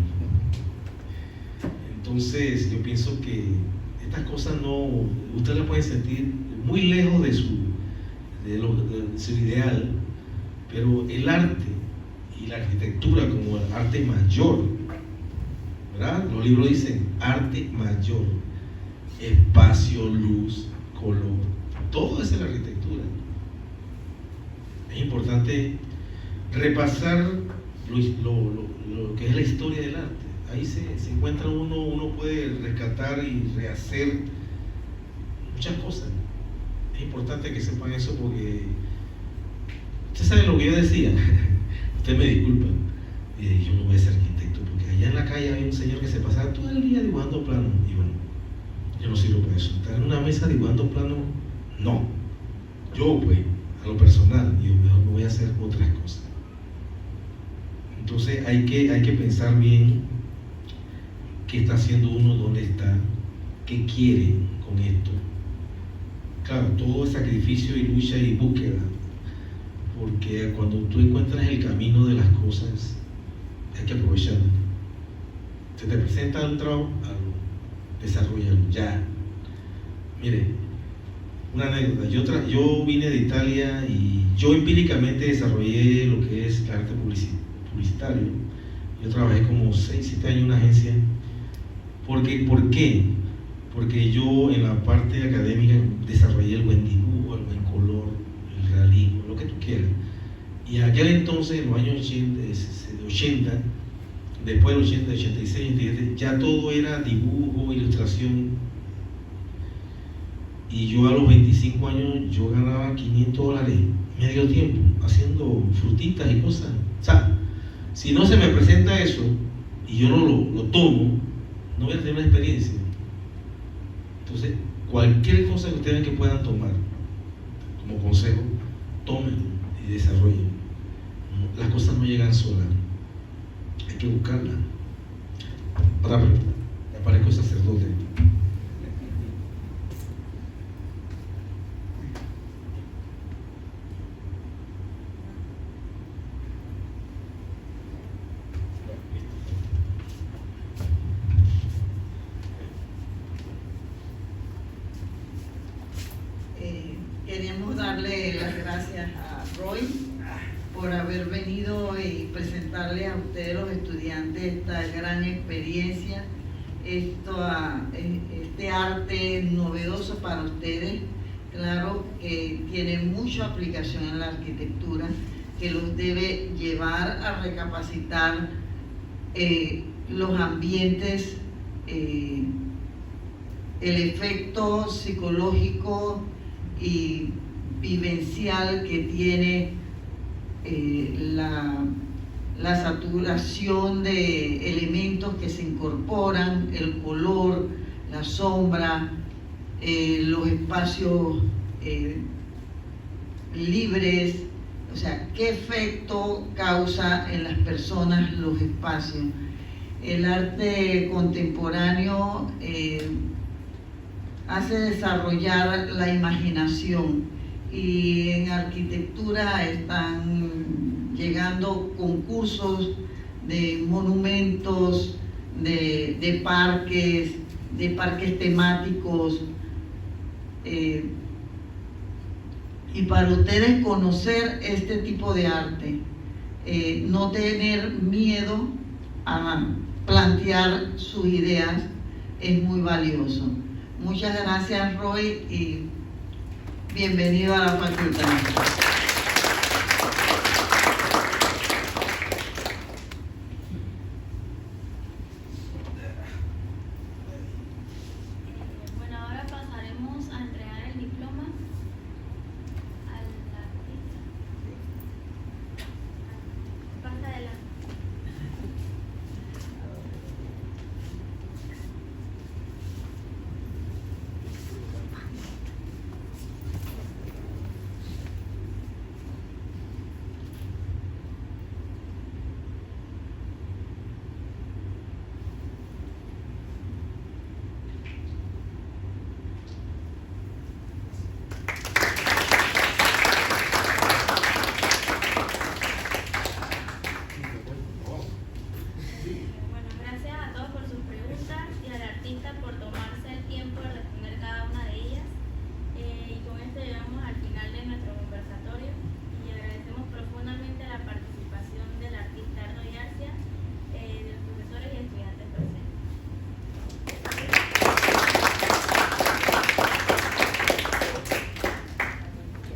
Entonces yo pienso que estas cosas usted las puede sentir muy lejos de su ideal, pero el arte y la arquitectura como el arte mayor, ¿verdad? Los libros dicen arte mayor, espacio, luz, color, todo es la arquitectura. Es importante repasar lo que es la historia del arte. Ahí se encuentra uno puede rescatar y rehacer muchas cosas. Es importante que sepan eso, porque usted sabe lo que yo decía. Usted me disculpa, yo no voy a ser arquitecto, porque allá en la calle había un señor que se pasaba todo el día dibujando planos, y bueno, yo no sirvo para eso. Estar en una mesa dibujando planos, no. Yo pues, a lo personal, yo mejor me voy a hacer otras cosas. Entonces hay que pensar bien qué está haciendo uno, dónde está, qué quiere con esto. Claro, todo es sacrificio y lucha y búsqueda, porque cuando tú encuentras el camino de las cosas, hay que aprovecharlo. Se te presenta un trabajo, desarrollarlo, ya. Mire, una anécdota, yo vine de Italia y yo empíricamente desarrollé lo que es el arte publicitario. Yo trabajé como 6-7 años en una agencia ¿Por qué? Porque yo en la parte académica desarrollé el buen dibujo, el buen color, el realismo, lo que tú quieras. Y en aquel entonces, en los años 80, después del 80, 86, 87, ya todo era dibujo, ilustración. Y yo a los 25 años, yo ganaba $500 medio tiempo, haciendo frutitas y cosas. O sea, si no se me presenta eso, y yo no lo tomo, no voy a tener una experiencia. Entonces, cualquier cosa que ustedes que puedan tomar como consejo, tomen y desarrollen. Las cosas no llegan solas, hay que buscarlas. Ahora me parezco sacerdote. Queremos darle las gracias a Roy por haber venido y presentarle a ustedes, los estudiantes, esta gran experiencia, este arte novedoso para ustedes. Claro que tiene mucha aplicación en la arquitectura, que los debe llevar a recapacitar los ambientes, el efecto psicológico y vivencial que tiene la saturación de elementos que se incorporan, el color, la sombra, los espacios libres, o sea, qué efecto causa en las personas los espacios. El arte contemporáneo hace desarrollar la imaginación, y en arquitectura están llegando concursos de monumentos, de parques temáticos, y para ustedes conocer este tipo de arte, no tener miedo a plantear sus ideas, es muy valioso. Muchas gracias, Roy, y bienvenido a la facultad.